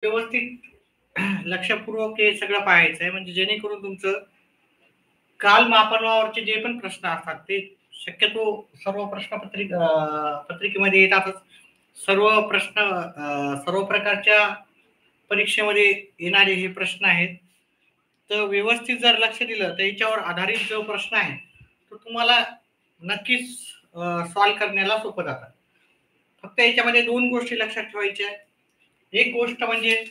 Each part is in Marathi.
व्यवस्थित लक्षपूर्वक हे सगळं पाहायचं आहे, म्हणजे जेणेकरून तुमचं कालमापनावरचे जे पण प्रश्न असतात ते शक्यतो सर्व पत्रिकेमध्ये येतातच. सर्व प्रश्न सर्व प्रकारच्या परीक्षेमध्ये येणारे हे प्रश्न आहेत. तर व्यवस्थित जर लक्ष दिलं तर याच्यावर आधारित जो प्रश्न आहे तो तुम्हाला नक्कीच सॉल्व्ह करण्याला सोपं जातं. फक्त याच्यामध्ये 2 गोष्टी लक्षात ठेवायच्या आहेत. एक गोष्ट म्हणजे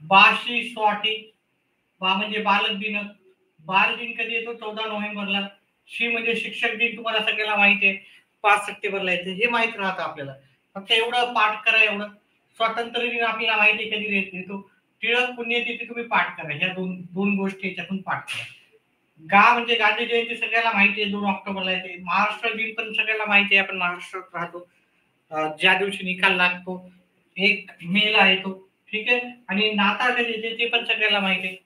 बा श्री स्वाती. बा म्हणजे बालक दिन. बाल दिन कधी येतो? 14 नोव्हेंबरला. श्री म्हणजे शिक्षक दिन तुम्हाला सगळ्याला माहिती आहे. 5 सप्टेंबरला येते. हे माहित राहतं आपल्याला. फक्त एवढं पाठ करा एवढं. स्वातंत्र्य दिन आपल्याला माहिती आहे कधी येतो. टिळक पुण्यतिथी तुम्ही पाठ करा. ह्या दोन दोन गोष्टी याच्यातून पाठ करा. गा म्हणजे गांधी जयंती सगळ्याला माहिती आहे 2 ऑक्टोबरला येते. महाराष्ट्र दिन पण सगळ्याला माहिती आहे, आपण महाराष्ट्रात राहतो. ज्या दिवशी निकाल लागतो 1 मेला येतो. ठीक आहे. आणि नाताळ कधी येते ते पण सगळ्याला माहिती आहे.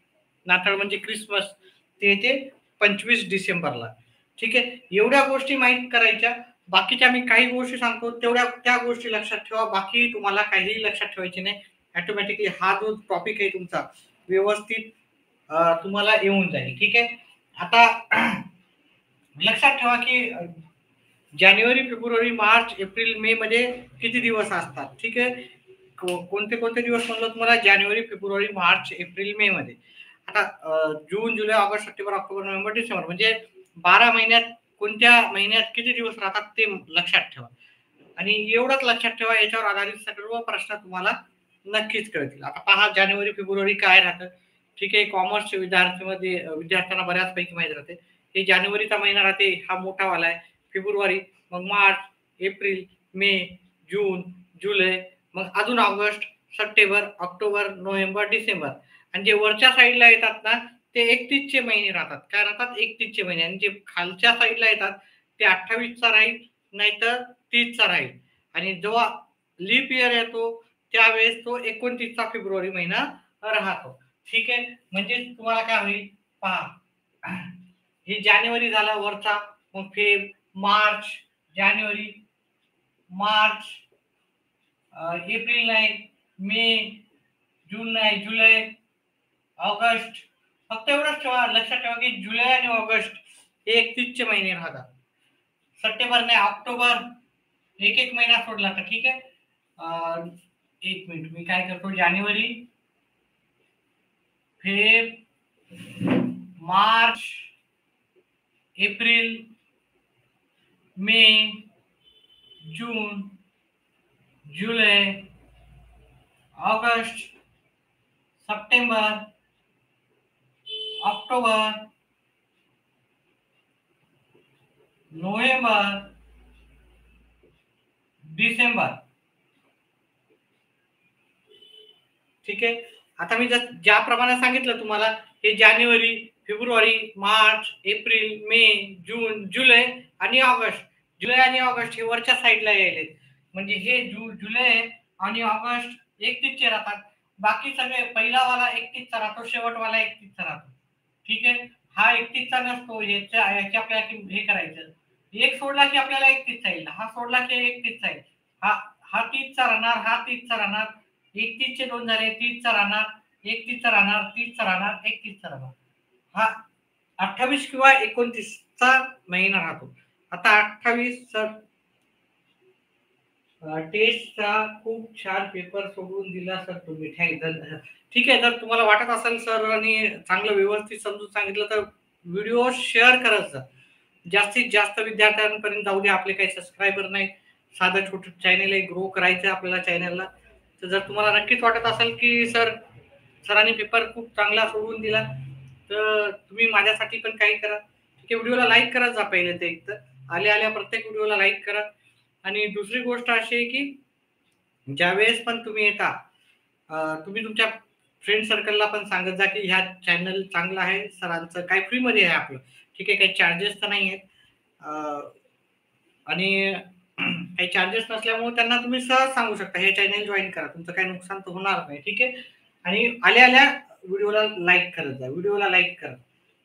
नाताळ म्हणजे क्रिसमस ते येते 25 डिसेंबरला. ठीक आहे. एवढ्या गोष्टी माहीत करायच्या. बाकीच्या मी काही गोष्टी सांगतो तेवढ्या त्या गोष्टी लक्षात ठेवा. बाकी तुम्हाला काहीही लक्षात ठेवायचे नाही. ऑटोमॅटिकली हा जो टॉपिक आहे तुमचा व्यवस्थित तुम्हाला येऊन जाईल. ठीक आहे. आता लक्षात ठेवा की जानेवारी, फेब्रुवारी, मार्च, एप्रिल, मे मध्ये किती दिवस असतात. ठीक आहे. कोणते कोणते दिवस म्हणलं तुम्हाला? जानेवारी, फेब्रुवारी, मार्च, एप्रिल, मे मध्ये. आता जून, जुलै, ऑगस्ट, सप्टेंबर, ऑक्टोबर, नोव्हेंबर, डिसेंबर म्हणजे 12 महिन्यात कोणत्या महिन्यात किती दिवस राहतात ते लक्षात ठेवा. आणि एवढंच लक्षात ठेवा, याच्यावर आधारित सर्व प्रश्न तुम्हाला नक्कीच कळतील. आता पहा, जानेवारी, फेब्रुवारी काय राहतं. ठीक आहे. कॉमर्सच्या विद्यार्थ्यांना बऱ्याचपैकी माहिती राहते. हे जानेवारीचा महिना राहते, हा मोठा वाला आहे. फेब्रुवारी, मग मार्च, एप्रिल, मे, जून, जुलै, मग अजून ऑगस्ट, सप्टेंबर, ऑक्टोबर, नोव्हेंबर, डिसेंबर. आणि जे वरच्या साईडला येतात ना ते 31चे महिने राहतात. काय राहतात? 31चे महिने. आणि जे खालच्या साईडला येतात ते 28चा राहील, नाहीतर 30चा राहील. आणि जेव्हा लीप इयर येतो त्यावेळेस तो 29चा फेब्रुवारी महिना राहतो. ठीक आहे. म्हणजे तुम्हाला काय होईल पहा, हे जानेवारी झाला वरचा, मग फेब, मार्च, जानेवारी, मार्च, एप्रिल नाही, मे, जून नाही, जुलै, ऑगस्ट. फक्त एवढंच ठेवा, लक्षात ठेवा की जुलै आणि ऑगस्ट हे 31चे महिने राहतात. सप्टेंबर नाही, ऑक्टोबर एक एक महिना सोडला तर. ठीक आहे. एक मिनिट मी काय करतो, जानेवारी, फेब, मार्च, एप्रिल, मे, जून, जुलै, ऑगस्ट, सप्टेंबर, ऑक्टोबर, नोव्हेंबर, डिसेंबर. ठीक आहे. आता मी ज्याप्रमाणे सांगितलं तुम्हाला, हे जानेवारी, फेब्रुवारी, मार्च, एप्रिल, मे, जून, जुलै आणि ऑगस्ट. जुलै आणि ऑगस्ट हे वरच्या साईडला यायले. म्हणजे हे जुलै आणि ऑगस्ट 31चे राहतात. बाकी सगळे पहिला वाला 31चा राहतो, शेवटवाला 31चा राहतो. ठीक आहे. हा 31चा नसतो. याची आपल्याला हे करायचं. एक सोडला की आपल्याला 31चा येईल, हा सोडला की 31चा येईल. हा हा 30चा राहणार, हा 30चा राहणार. 31चे 2 झाले, 30चा राहणार, 31चा राहणार, 30चा राहणार, 31चा राहणार. हा 28 किंवा 29चा महिना राहतो. आता 28 सर टेस्टचा खूप छान पेपर सोडून दिला सर तुम्ही. ठीक आहे. जर तुम्हाला वाटत असेल सर आणि चांगलं व्यवस्थित समजून सांगितलं तर व्हिडिओ शेअर करत जा. जास्तीत जास्त विद्यार्थ्यांपर्यंत जाऊ दे. आपले काही सबस्क्रायबर नाही, साधं छोटं चॅनल आहे, ग्रो करायचं आपल्याला चॅनलला. तर जर तुम्हाला नक्कीच वाटत असेल की सरांनी पेपर खूप चांगला सोडून दिला तर तुम्ही माझ्यासाठी पण काही करा. ठीक आहे. व्हिडिओला लाईक करत जा. पहिले ते एक तर आल्या प्रत्येक व्हिडिओला लाईक करा. आणि दुसरी गोष्ट अशी आहे की ज्यावेळेस पण तुम्ही येता तुम्ही तुमच्या फ्रेंड सर्कलला पण सांगत जा की ह्या चॅनल चांगला आहे सरांचं, काय फ्रीमध्ये आहे आपलं. ठीक आहे. काही चार्जेस तर नाही आहेत. आणि काही चार्जेस नसल्यामुळे त्यांना तुम्ही सहज सांगू शकता हे चॅनल जॉईन करा, तुमचं काही नुकसान तर होणार नाही. ठीक आहे. आणि आल्या व्हिडिओला लाईक करत जा, व्हिडिओला लाईक करा.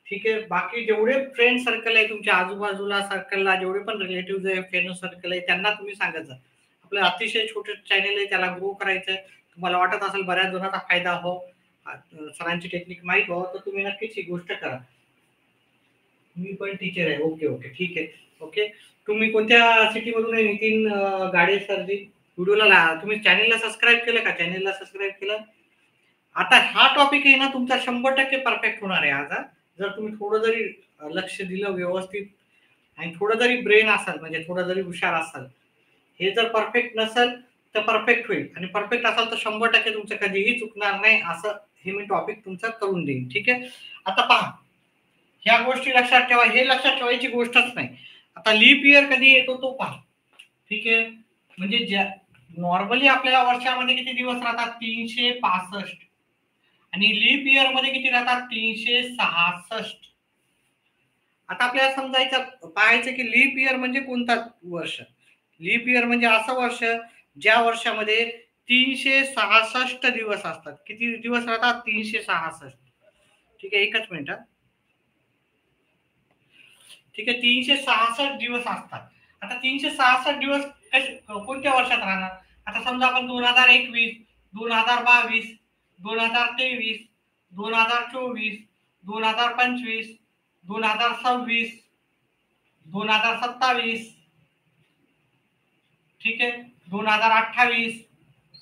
ठीक आहे. बाकी जेवढे फ्रेंड सर्कल आहे तुमच्या आजूबाजूला सर्कलला, जेवढे पण रिलेटिव्ह आहे, फ्रेंड सर्कल आहे, त्यांना तुम्ही सांगत जा. आपलं अतिशय छोटं चॅनल आहे, त्याला ग्रो करायचं आहे. तुम्हाला वाटत असेल बऱ्याच जणांचा फायदा हो, सरांची टेक्निक माहीत हो, तर तुम्ही नक्कीच ही गोष्ट करा. मी पण टीचर आहे. Okay, okay. ठीक आहे. ओके. तुम्ही कोणत्या सिटीमधून आहे नितीन गाडे सरजी? तुम्ही चॅनेलला सबस्क्राईब केलं का? चॅनेलला सबस्क्राईब केलं? आता हा टॉपिक आहे ना तुमचा 100% परफेक्ट होणार आहे आज हां. जर तुम्ही थोडं जरी लक्ष दिलं व्यवस्थित आणि थोडं जरी ब्रेन असाल म्हणजे थोडं जरी हुशार असाल, हे जर परफेक्ट नसेल तर परफेक्ट होईल आणि परफेक्ट असाल तर 100% तुमचं कधीही चुकणार नाही असं हे मी टॉपिक तुमचा करून देईन. ठीक आहे. आता पहा, ह्या गोष्टी लक्षात ठेवा. हे लक्षात ठेवायची गोष्टच नाही. आता लीप इयर कधी येतो तो पहा. ठीक आहे. म्हणजे ज्या नॉर्मली आपल्याला वर्षामध्ये किती दिवस राहतात? 365 आणि लीप इयर मध्ये किती राहतात? 366. आता आपल्याला समजायचं पाहायचं की लीप इयर म्हणजे कोणता वर्ष? लीप इयर म्हणजे असं वर्ष ज्या वर्षामध्ये 366 दिवस असतात. किती दिवस राहतात? 366. ठीक आहे. एकच मिनिट. ठीक आहे. 366 दिवस असतात. आता 366 दिवस कोणत्या वर्षात राहणार? आता समजा आपण 2021, 2022, 2023, 2024, 2025, 2026, 2027, ठीक आहे. 2028,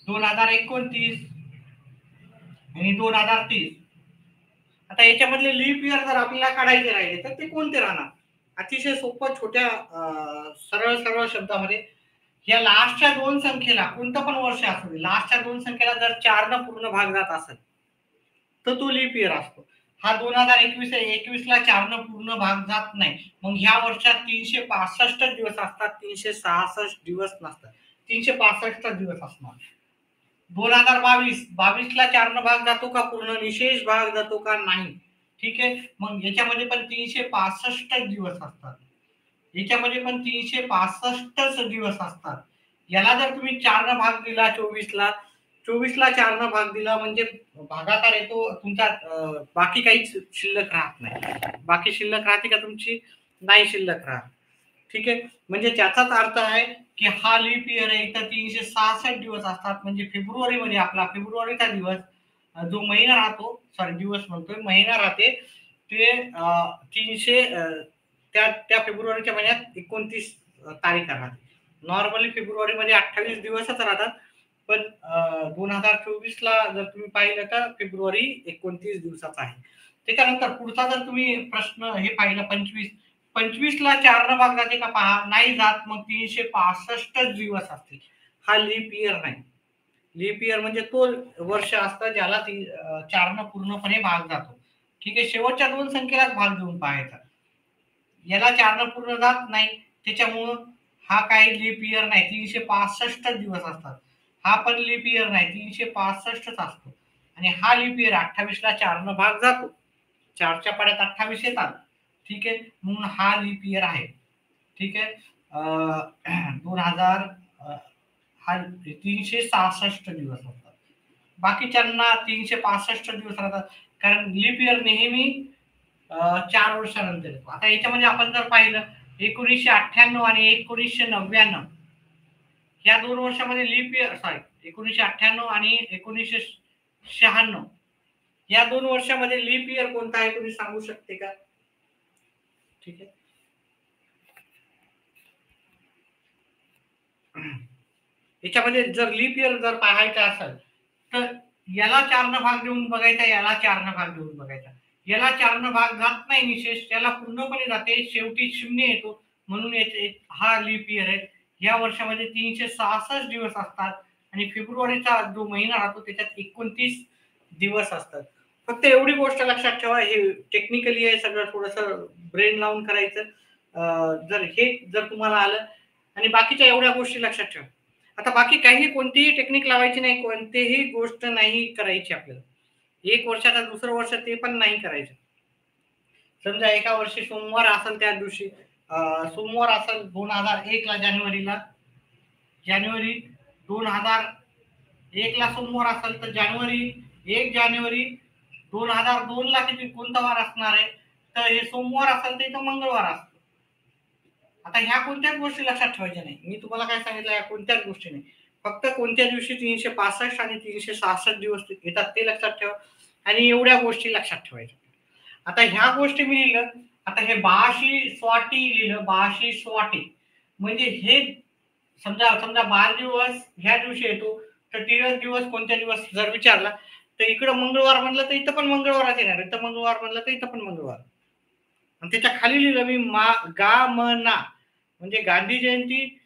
2029 आणि 2030. आता याच्यामधले लीप इयर जर आपल्याला काढायचे राहिले तर ते कोणते राहणार? अतिशय सोपं छोट्या सरळ सरळ शब्दामध्ये या लास्टच्या दोन संख्येला कोणतं पण वर्ष असू दे, लास्टच्या दोन संख्येला जर 4 न पूर्ण भाग जात असेल तर तो लीप इयर असतो. हा 2021 आहे. 21 ला 4 न पूर्ण भाग जात नाही. मग ह्या वर्षात 365 दिवस असतात. 366 दिवस नसतात. 365 दिवस असणार. 2022, 22 ला 4 न भाग जातो का पूर्ण? निशेष भाग जातो का? नाही. ठीक आहे. मग याच्यामध्ये पण 365 दिवस असतात. याच्यामध्ये पण 365च दिवस असतात. याला जर तुम्ही 4 न भाग दिला 24ला, 24ला 4 न भाग दिला म्हणजे भागाकार येतो तुमचा बाकी काहीच शिल्लक राहत नाही. बाकी शिल्लक राहते का तुमची? नाही शिल्लक राहत. ठीक आहे. म्हणजे त्याचाच अर्थ आहे की हा लीप इयर आहे इथं 366 दिवस असतात. म्हणजे फेब्रुवारीमध्ये आपला फेब्रुवारीचा दिवस जो महिना राहतो, सॉरी दिवस म्हणतोय, महिना राहते ते 300 त्या फेब्रुवारीच्या महिन्यात 29 तारीख राहते. नॉर्मली फेब्रुवारीमध्ये 28 दिवसच राहतात. पण 2024 ला जर तुम्ही पाहिलं तर फेब्रुवारी 29 दिवसाचा आहे. त्याच्यानंतर पुढचा जर तुम्ही प्रश्न हे पाहिलं 25 ला 4 न भाग जाते का पहा? नाही जात. मग 365 दिवस असतील. हा लीप इयर नाही. लीप इयर म्हणजे तो वर्ष असतं ज्याला 4 न पूर्णपणे भाग जातो. ठीक आहे. शेवटच्या दोन संख्येलाच भाग देऊन पाहायचा. याला 4 न पूर्ण जात नाही. त्याच्यामुळं हा काही लीप इयर नाही. 365 दिवस असतात. हा पण लीप इयर नाही. 365च असतो. आणि हा लीप इयर 28 ला 4 न भाग जातो. 4च्या पाड्यात 28 येतात. ठीक आहे. म्हणून हा लीप इयर आहे. ठीक आहे. 2000 हा 366 दिवस असतात. बाकीच्यांना 365 दिवस राहतात. कारण लीप इयर नेहमी 4 वर्षानंतर येतो. आता याच्यामध्ये आपण जर पाहिलं 1998 आणि 1999 या 2 वर्षामध्ये लीप इयर सॉरी 1998 आणि 1996 या 2 वर्षामध्ये लीप इयर कोणता आहे तुम्ही सांगू शकते का? ठीक आहे. याच्यामध्ये जर लीप इयर जर पाहायचा असेल तर याला 4 न भाग देऊन बघायचा, याला 4 न भाग देऊन बघायचा. याला 4 न भाग जात नाही निशेष, त्याला पूर्णपणे जाते. शेवटी 0 येतो. म्हणून हा लीप इयर आहे. या वर्षामध्ये 366 दिवस असतात आणि फेब्रुवारीचा जो महिना राहतो त्याच्यात 29 दिवस असतात. फक्त एवढी गोष्ट लक्षात ठेवा, हे टेक्निकली आहे सगळं, थोडंसं ब्रेन लावून करायचं. जर तुम्हाला आलं आणि बाकीच्या एवढ्या गोष्टी लक्षात ठेवा. आता बाकी काही कोणतीही टेक्निक लावायची नाही, कोणतीही गोष्ट नाही करायची आपल्याला. 1 वर्षाचा दुसरं वर्ष ते पण नाही करायचं. समजा एका वर्षी सोमवार असेल त्या दिवशी सोमवार असेल 2001 ला जानेवारी 2001 ला सोमवार असेल तर 1 जानेवारी 2002 ला किती कोणता वार असणार आहे? तर हे सोमवार असेल तर इथं मंगळवार असतो. आता ह्या कोणत्याच गोष्टी लक्षात ठेवायच्या नाही. मी तुम्हाला काय सांगितलं या कोणत्याच गोष्टी नाही. फक्त कोणत्या दिवशी 365 आणि 366 दिवस येतात ते लक्षात ठेवा आणि एवढ्या गोष्टी लक्षात ठेवायच्या. आता ह्या गोष्टी मी लिहिलं. आता हे 82 स्वाती लिहिलं, 82 स्वाती म्हणजे हे समजा 12 दिवस ह्या दिवशी येतो, तर 13 दिवस कोणत्या दिवस जर विचारला तर इकडं मंगळवार म्हणलं तर इथं पण मंगळवारच येणार, इथं मंगळवार म्हणलं तर इथं पण मंगळवार. आणि त्याच्या खाली लिहिलं मी गा म ना म्हणजे गांधी जयंती,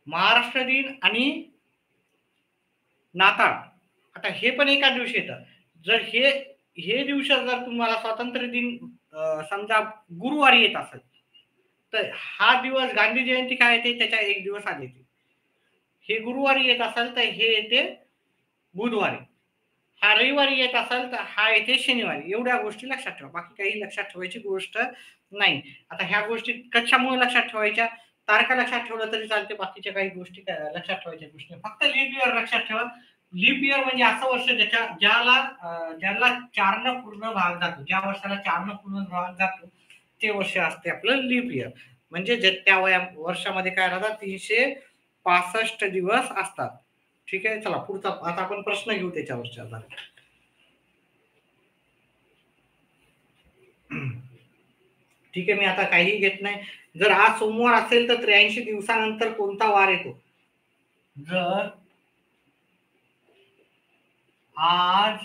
महाराष्ट्र दिन आणि नाताळ. आता हे पण एका दिवशी येतं. जर हे हे दिवस जर तुम्हाला स्वातंत्र्य दिन समजा गुरुवारी येत असेल तर हा दिवस गांधी जयंती काय येते त्याच्या एक दिवस आधी येते. हे गुरुवारी येत असेल तर हे येते बुधवारी. हा रविवारी येत असेल तर हा येते शनिवारी. एवढ्या गोष्टी लक्षात ठेवा. बाकी काही लक्षात ठेवायची गोष्ट नाही. आता ह्या गोष्टी कशामुळे लक्षात ठेवायच्या? तारखा लक्षात ठेवलं तरी चालते. बाकीच्या काही गोष्टी लक्षात ठेवायच्या गोष्टी फक्त लीप इयर लक्षात ठेवा. लीप इयर म्हणजे असं वर्ष ज्याला 4 पूर्ण भाग जातो, ज्या वर्षाला 4 पूर्ण भाग जातो ते वर्ष असते आपलं लीप इयर. म्हणजे त्या वर्षामध्ये काय राहतात 365 दिवस असतात. ठीक आहे. चला पुढचा आता आपण प्रश्न घेऊ त्याच्यावरच्या आता. ठीक आहे. मी आता काही घेत नाही. जर आज सोमवार असेल तर 83 दिवसानंतर कोणता वार येतो? जर आज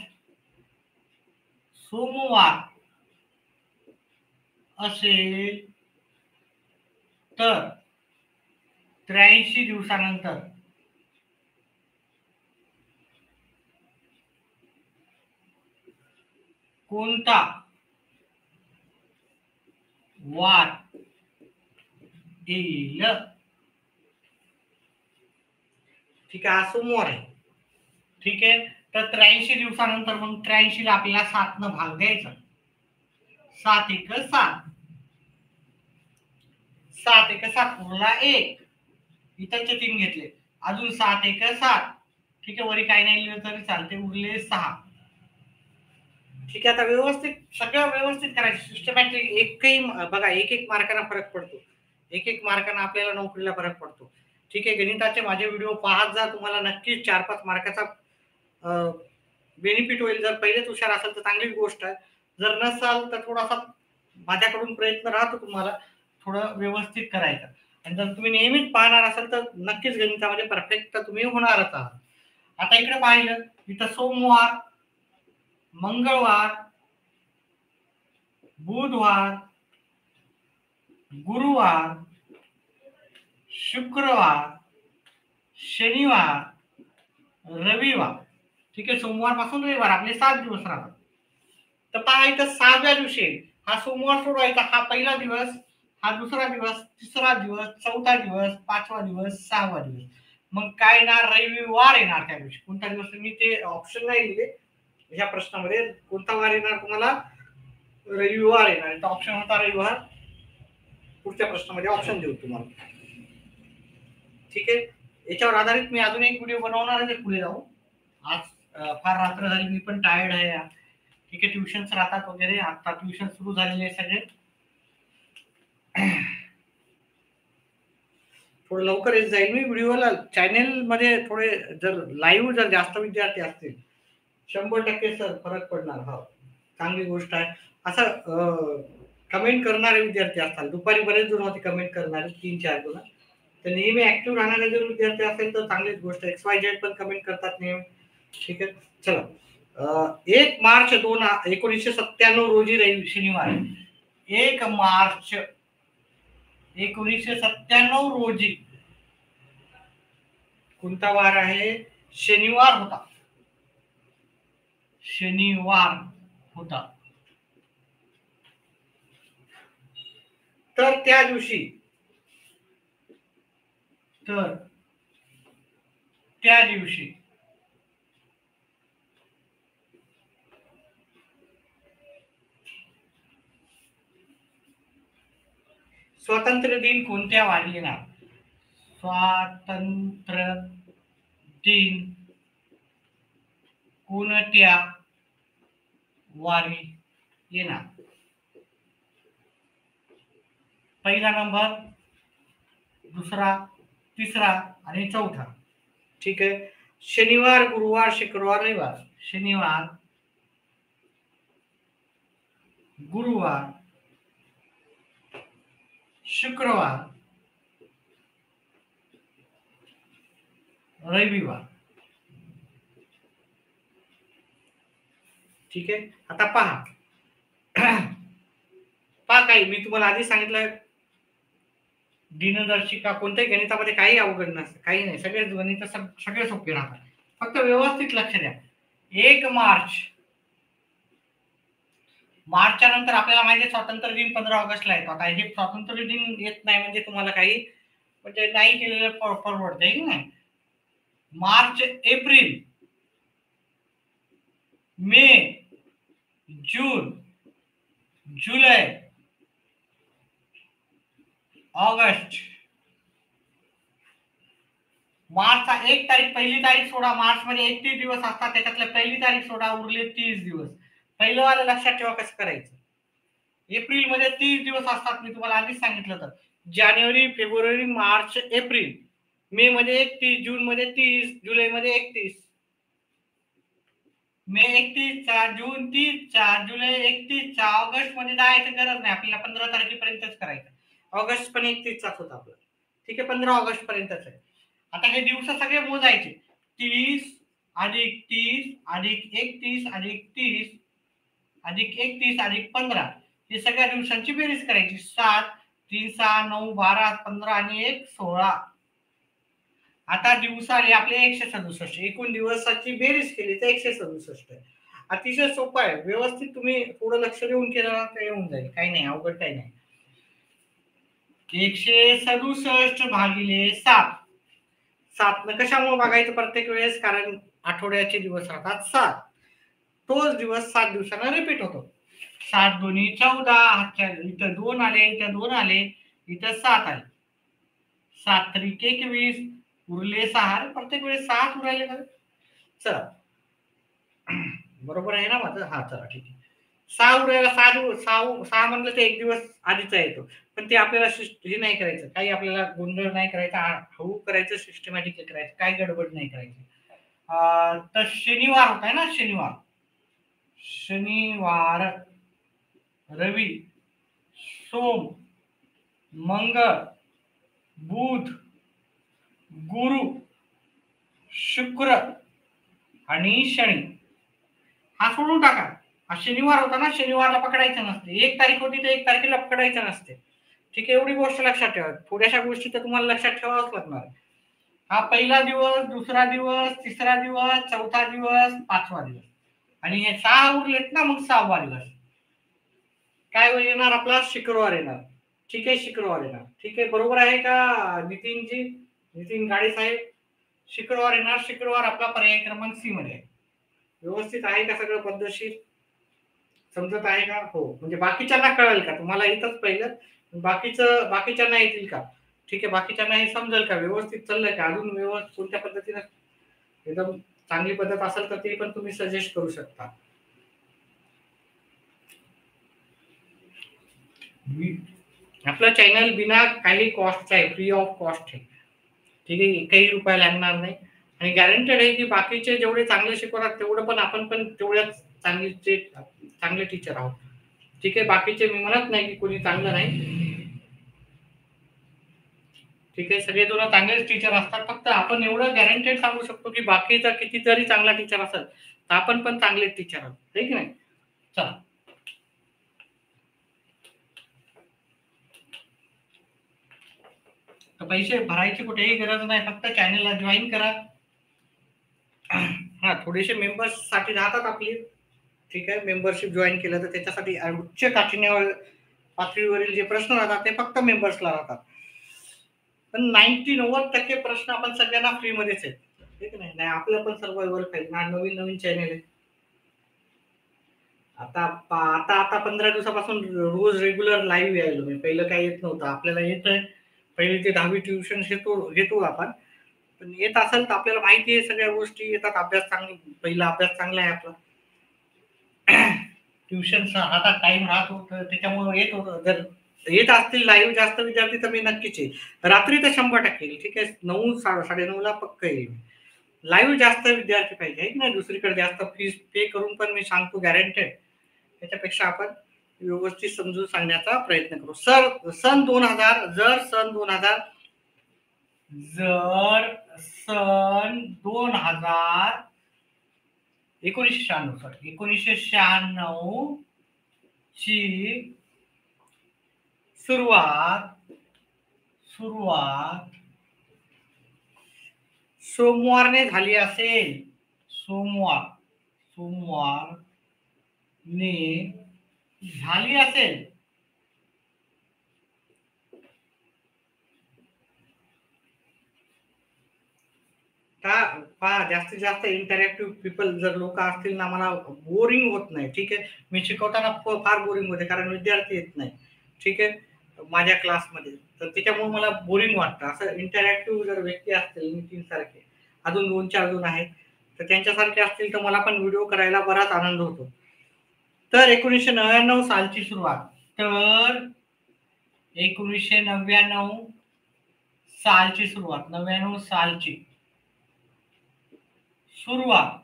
सोमवार असेल तर 83 दिवसानंतर कोणता वार येईल? ठीक आहे. आज सोमवार आहे. ठीक आहे. तर 83 दिवसानंतर मग 83 ला आपल्याला 7 न भाग द्यायचा. 7 एक 7, 7 एक 7 उरला 1, इथंचे 3 घेतले, अजून 7 एक 7. ठीक आहे. वरी काही नाही लिहिलं तरी चालते, उरले 6. ठीक आहे. आता व्यवस्थित सगळं व्यवस्थित करायचं सिस्टमॅटिक. एकही बघा एक मार्कांना फरक पडतो. एक मार्कांना आपल्याला नोकरीला फरक पडतो. ठीक आहे. गणिताचे माझे व्हिडिओ पाहत जा. तुम्हाला नक्कीच 4-5 मार्काचा बेनिफिट होईल. जर पहिलेच हुशार असेल तर चांगलीच गोष्ट आहे. जर नसाल तर थोडासा माझ्याकडून प्रयत्न राहतो तुम्हाला थोडं व्यवस्थित करायचं. आणि जर तुम्ही नेहमीच पाहणार असाल तर नक्कीच गणितामध्ये परफेक्ट तुम्ही होणारच आहात. आता इकडे पाहिलं इथं सोमवार, मंगळवार, बुधवार, गुरुवार, शुक्रवार, शनिवार, रविवार. ठीक आहे. सोमवार पासून रविवार आपले 7 दिवस राहतात. तर पहा इथं 6व्या दिवशी हा सोमवार सोडवायचा. हा पहिला दिवस, हा दुसरा दिवस, तिसरा दिवस, चौथा दिवस, 5वा दिवस, 6वा दिवस. मग काय येणार? रविवार येणार त्या दिवशी. कोणता दिवस? मी ते ऑप्शन नाही दिले ह्या प्रश्नामध्ये. कोणता वार येणार तुम्हाला? रविवार येणार. तर ऑप्शन होता रविवार. पुढच्या प्रश्नामध्ये ऑप्शन देऊ तुम्हाला. ठीक आहे. याच्यावर आधारित मी अजून एक व्हिडिओ बनवणार आहे पुढे जाऊ. आज फार रात्र झाली, मी पण टायर्ड आहे. ठीक आहे. ट्युशन्स राहतात वगैरे. आता ट्युशन सुरू झालेले आहे सगळे. थोडं लवकर येत जाईल मी व्हिडिओला. चॅनेल मध्ये थोडे जर लाईव्ह जर जास्त विद्यार्थी असतील 100% सर फरक पडणार. हो, चांगली गोष्ट आहे. असं कमेंट करणारे विद्यार्थी असतात. दुपारी बरेच जण होते कमेंट करणारे 3-4 जण. तर नेहमी ऍक्टिव्ह राहणारे जर विद्यार्थी असेल तर चांगलीच गोष्ट आहे. XYZ पण कमेंट करतात नेहमी. ठीक आहे. चला 1 मार्च 1997 रोजी शनिवार. 1 मार्च 1997 रोजी कोणता वार आहे? शनिवार होता. शनिवार होता. तर त्या दिवशी स्वातंत्र्य दिन कोणत्या वारी येणार? स्वातंत्र्य दिन कोणत्या वारी येणार? पहिला नंबर, दुसरा, तिसरा आणि चौथा. ठीक आहे. शनिवार, गुरुवार, शुक्रवार, रविवार. शनिवार, गुरुवार, शुक्रवार, रविवार. ठीक आहे. आता पहा पहा काही मी तुम्हाला आधी सांगितलं, दिनदर्शिका कोणत्याही गणितामध्ये काही अवघड नसतं, काही नाही, सगळे गणित सगळे सोपे राहतात. फक्त व्यवस्थित लक्ष द्या. 1 मार्च, मार्चच्या नंतर आपल्याला माहिती आहे स्वातंत्र्य दिन 15 ऑगस्टला येतो. आता हे स्वातंत्र्य दिन येत नाही म्हणजे तुम्हाला काही म्हणजे नाही केलेलं परवडत आहे की नाही. मार्च, एप्रिल, मे, जून, जुलै, ऑगस्ट. मार्चचा 1 तारीख, पहिली तारीख सोडा. मार्च मध्ये 31 दिवस असतात, त्याच्यातल्या पहिली तारीख सोडा, उरले 30 दिवस. पहिलं वाला लक्षात ठेवा कसं करायचं. एप्रिल मध्ये 30 दिवस असतात, मी तुम्हाला आधीच सांगितलं तर. जानेवारी, फेब्रुवारी, मार्च, एप्रिल. मे मध्ये 31, जून मध्ये 30, जुलै मध्ये 31. मे 31 चा, जून 30 चा, जुलै 31 चा. ऑगस्ट मध्ये जायची गरज नाही, आपल्याला 15 तारखेपर्यंतच करायचं. ऑगस्ट पण 31 चाच होता आपला. ठीक आहे, 15 ऑगस्ट पर्यंतच आहे. आता हे दिवस सगळे मोजायचे. 30 अधिक 30 अधिक 31 अधिक 30 अधिक 31 अधिक 15, हे सगळ्या दिवसांची बेरीज करायची. 7, 3, 6, 9, 12, 15 आणि 1, 16. आता दिवस आले आपले 167. एकूण दिवसाची बेरीज केली तर 167 आहे. अतिशय सोपं आहे. व्यवस्थित तुम्ही थोडं लक्ष देऊन केलं तर येऊन जाईल, काही नाही अवघड, काही नाही. 167 भागिले 7. 7 न कशामुळे बघायचं प्रत्येक वेळेस, कारण आठवड्याचे दिवस राहतात 7. तोच दिवस 7 दिवसांना रिपीट होतो. 7 दोन्ही 14, इथं 2 आले, इथं 2 आले, इथं 7 आले. 7 त्रिक 21, उरले 6. प्रत्येक वेळेस 6 उरायले का? चला बरोबर आहे ना माझं? हा चला ठीक आहे. 6 उरायला 6 म्हणलं तर 1 दिवस आधीचा येतो. पण ते आपल्याला हे नाही करायचं, काही आपल्याला गोंधळ नाही करायचा, हळू करायचं, सिस्टमॅटिक करायचं, काही गडबड नाही करायची. तर शनिवार होत आहे ना, शनिवार, शनिवार, रवी, सोम, मंगळ, बुध, गुरु, शुक्र आणि शनी. हा सोडून टाका. हा शनिवार होता ना, शनिवारला पकडायचं नसते. 1 तारीख होती तर 1 तारखेला पकडायचं नसते. ठीक आहे, एवढी गोष्ट लक्षात ठेवा. थोड्याशा गोष्टी तर तुम्हाला लक्षात ठेवावंच लागणार. हा पहिला दिवस, दुसरा दिवस, तिसरा दिवस, चौथा दिवस, 5वा दिवस आणि हे 6 उरलेत ना, मग 6वा दिवस. काय येणार आपला? शुक्रवार येणार. ठीक आहे, शुक्रवार येणार. ठीक आहे, बरोबर आहे का नितीनजी, नितीन गाडे साहेब? शुक्रवार येणार. शुक्रवार आपला पर्याय क्रमांक सी मध्ये आहे. व्यवस्थित आहे का सगळं पद्धतशीर? समजत आहे का? हो, म्हणजे बाकीच्यांना कळेल का? तुम्हाला येतच पहिलं, बाकीच्यांना येतील का? ठीक आहे, बाकीच्यांना हे समजेल का? व्यवस्थित चाललंय का? अजून व्यवस्थित कोणत्या पद्धतीने एकदम चांगली पद्धत असेल तर ते पण तुम्ही सजेस्ट करू शकता. आपलं चॅनल बिना काही कॉस्टचं आहे, फ्री ऑफ कॉस्ट आहे. ठीक आहे, एकही रुपया लागणार नाही आणि गॅरंटेड आहे की बाकीचे जेवढे चांगले शिकवतात तेवढं पण आपण पण तेवढ्याच चांगले टीचर आहोत. ठीक आहे, बाकीचे मी म्हणत नाही की कोणी चांगलं नाही. ठीक आहे, सगळे जण चांगलेच टीचर असतात. फक्त आपण एवढं गॅरंटेड सांगू शकतो की बाकीचा कितीतरी चांगला टीचर असेल तर आपण पण चांगलेच टीचर आहोत. ठीक नाही? चला, तर पैसे भरायची कुठेही गरज नाही, फक्त चॅनलला जॉईन करा. हा, थोडेसे मेंबर्स साठी राहतात आपली. ठीक आहे, मेंबरशिप जॉईन केलं तर त्याच्यासाठी उच्च पातळीवरील जे प्रश्न राहतात ते फक्त मेंबर्सला राहतात. पण 90% प्रश्न आपण सगळ्यांना फ्रीमध्येच आहेत. ठीक नाही? नाही आपलं पण सर्व्हायवल पाहिजे ना, नवीन चॅनल आहे. आता 15 दिवसापासून रोज रेग्युलर लाईव्ह यायलो मी. पहिलं काही येत नव्हतं, आपल्याला येतंय. पहिली ते 10वी ट्युशन घेतो आपण. पण येत असेल तर आपल्याला माहिती आहे, सगळ्या गोष्टी येतात. पहिला अभ्यास चांगला आहे आपला. ट्युशनचा आता टाइम राहतो तर त्याच्यामुळे येत होतं. जर येत असतील लाईव्ह जास्त विद्यार्थी तर मी नक्कीच आहे. रात्री तर 100% येईल. ठीक आहे. 9 9:30ला पक्का येईल. लाईव्ह जास्त विद्यार्थी पाहिजे आहे ना, दुसरीकडे जास्त फीस पे करून पण मी सांगतो गॅरंटेड. त्याच्यापेक्षा आपण व्यवस्थित समजून सांगण्याचा प्रयत्न करू. सन 2000 जर सन 2000 1996 सॉरी 1996 ची सुरुवात सोमवारने झाली असेल. सोमवारने झाली असेल पहा जास्तीत जास्त इंटरॅक्टिव्ह पीपल जर लोक असतील ना, मला बोरिंग होत नाही. ठीक आहे. मी शिकवताना फार बोरिंग होते कारण विद्यार्थी येत नाही. ठीक आहे. माझ्या क्लासमध्ये तर त्याच्यामुळे मला बोरिंग वाटतं. असं इंटरॅक्टिव्ह जर व्यक्ती असतील नितीन सारखे, अजून 2-4 जण आहेत, तर त्यांच्यासारखे असतील तर मला पण व्हिडिओ करायला बराच आनंद होतो. तर 1999 सालची सुरुवात. तर 1999 सालची सुरुवात. 99 सालची सुरुवात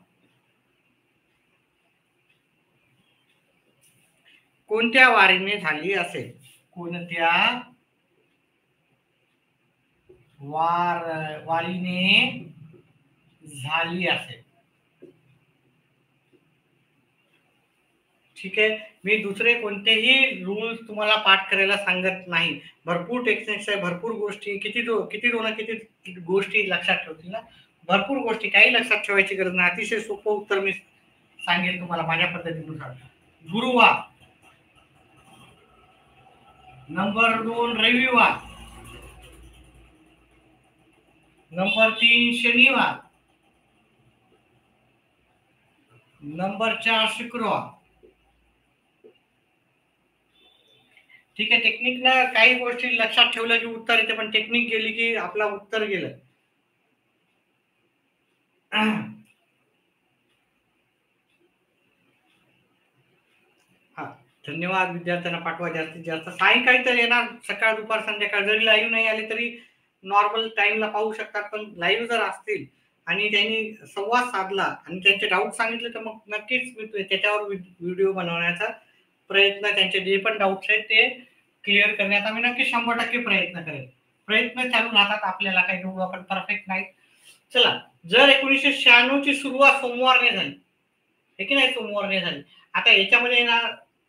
कोणत्या वारीने झाली असेल? कोणत्या वारीने झाली असेल? ठीक आहे. मी दुसरे कोणतेही रूल्स तुम्हाला पाठ करायला सांगत नाही. भरपूर टेक्निक्स आहे, भरपूर गोष्टी. किती गोष्टी लक्षात ठेवतील ना? भरपूर गोष्टी काही लक्षात ठेवायची गरज नाही. अतिशय सोपं उत्तर मी सांगेल तुम्हाला माझ्या पद्धतीनुसार. गुरुवार, नंबर 2 रविवार, नंबर 3 शनिवार, नंबर 4 शुक्रवार. ठीक आहे. टेक्निक ना काही गोष्टी लक्षात ठेवलं की उत्तर येते, पण टेक्निक गेली की आपला उत्तर गेलं. हा, धन्यवाद. विद्यार्थ्यांना पाठवा जास्तीत जास्त. सायंकाळी तर येणार, सकाळ दुपार संध्याकाळ जरी लाईव्ह नाही आले तरी नॉर्मल टाइमला पाहू शकतात. पण लाईव्ह जर असतील आणि त्यांनी संवाद साधला आणि त्यांचे डाऊट सांगितले तर मग नक्कीच मी त्याच्यावर व्हिडिओ बनवण्याचा प्रयत्न, त्यांचे जे पण डाऊट्स आहेत ते क्लिअर करण्याचा मी नक्की 100% प्रयत्न करेल. प्रयत्न चालू राहतात. आपल्याला काही दोघं आपण परफेक्ट नाही. चला, जर 1996 ची सुरुवात सोमवारने झाली, हे की नाही, सोमवारने झाली. आता याच्यामध्ये ना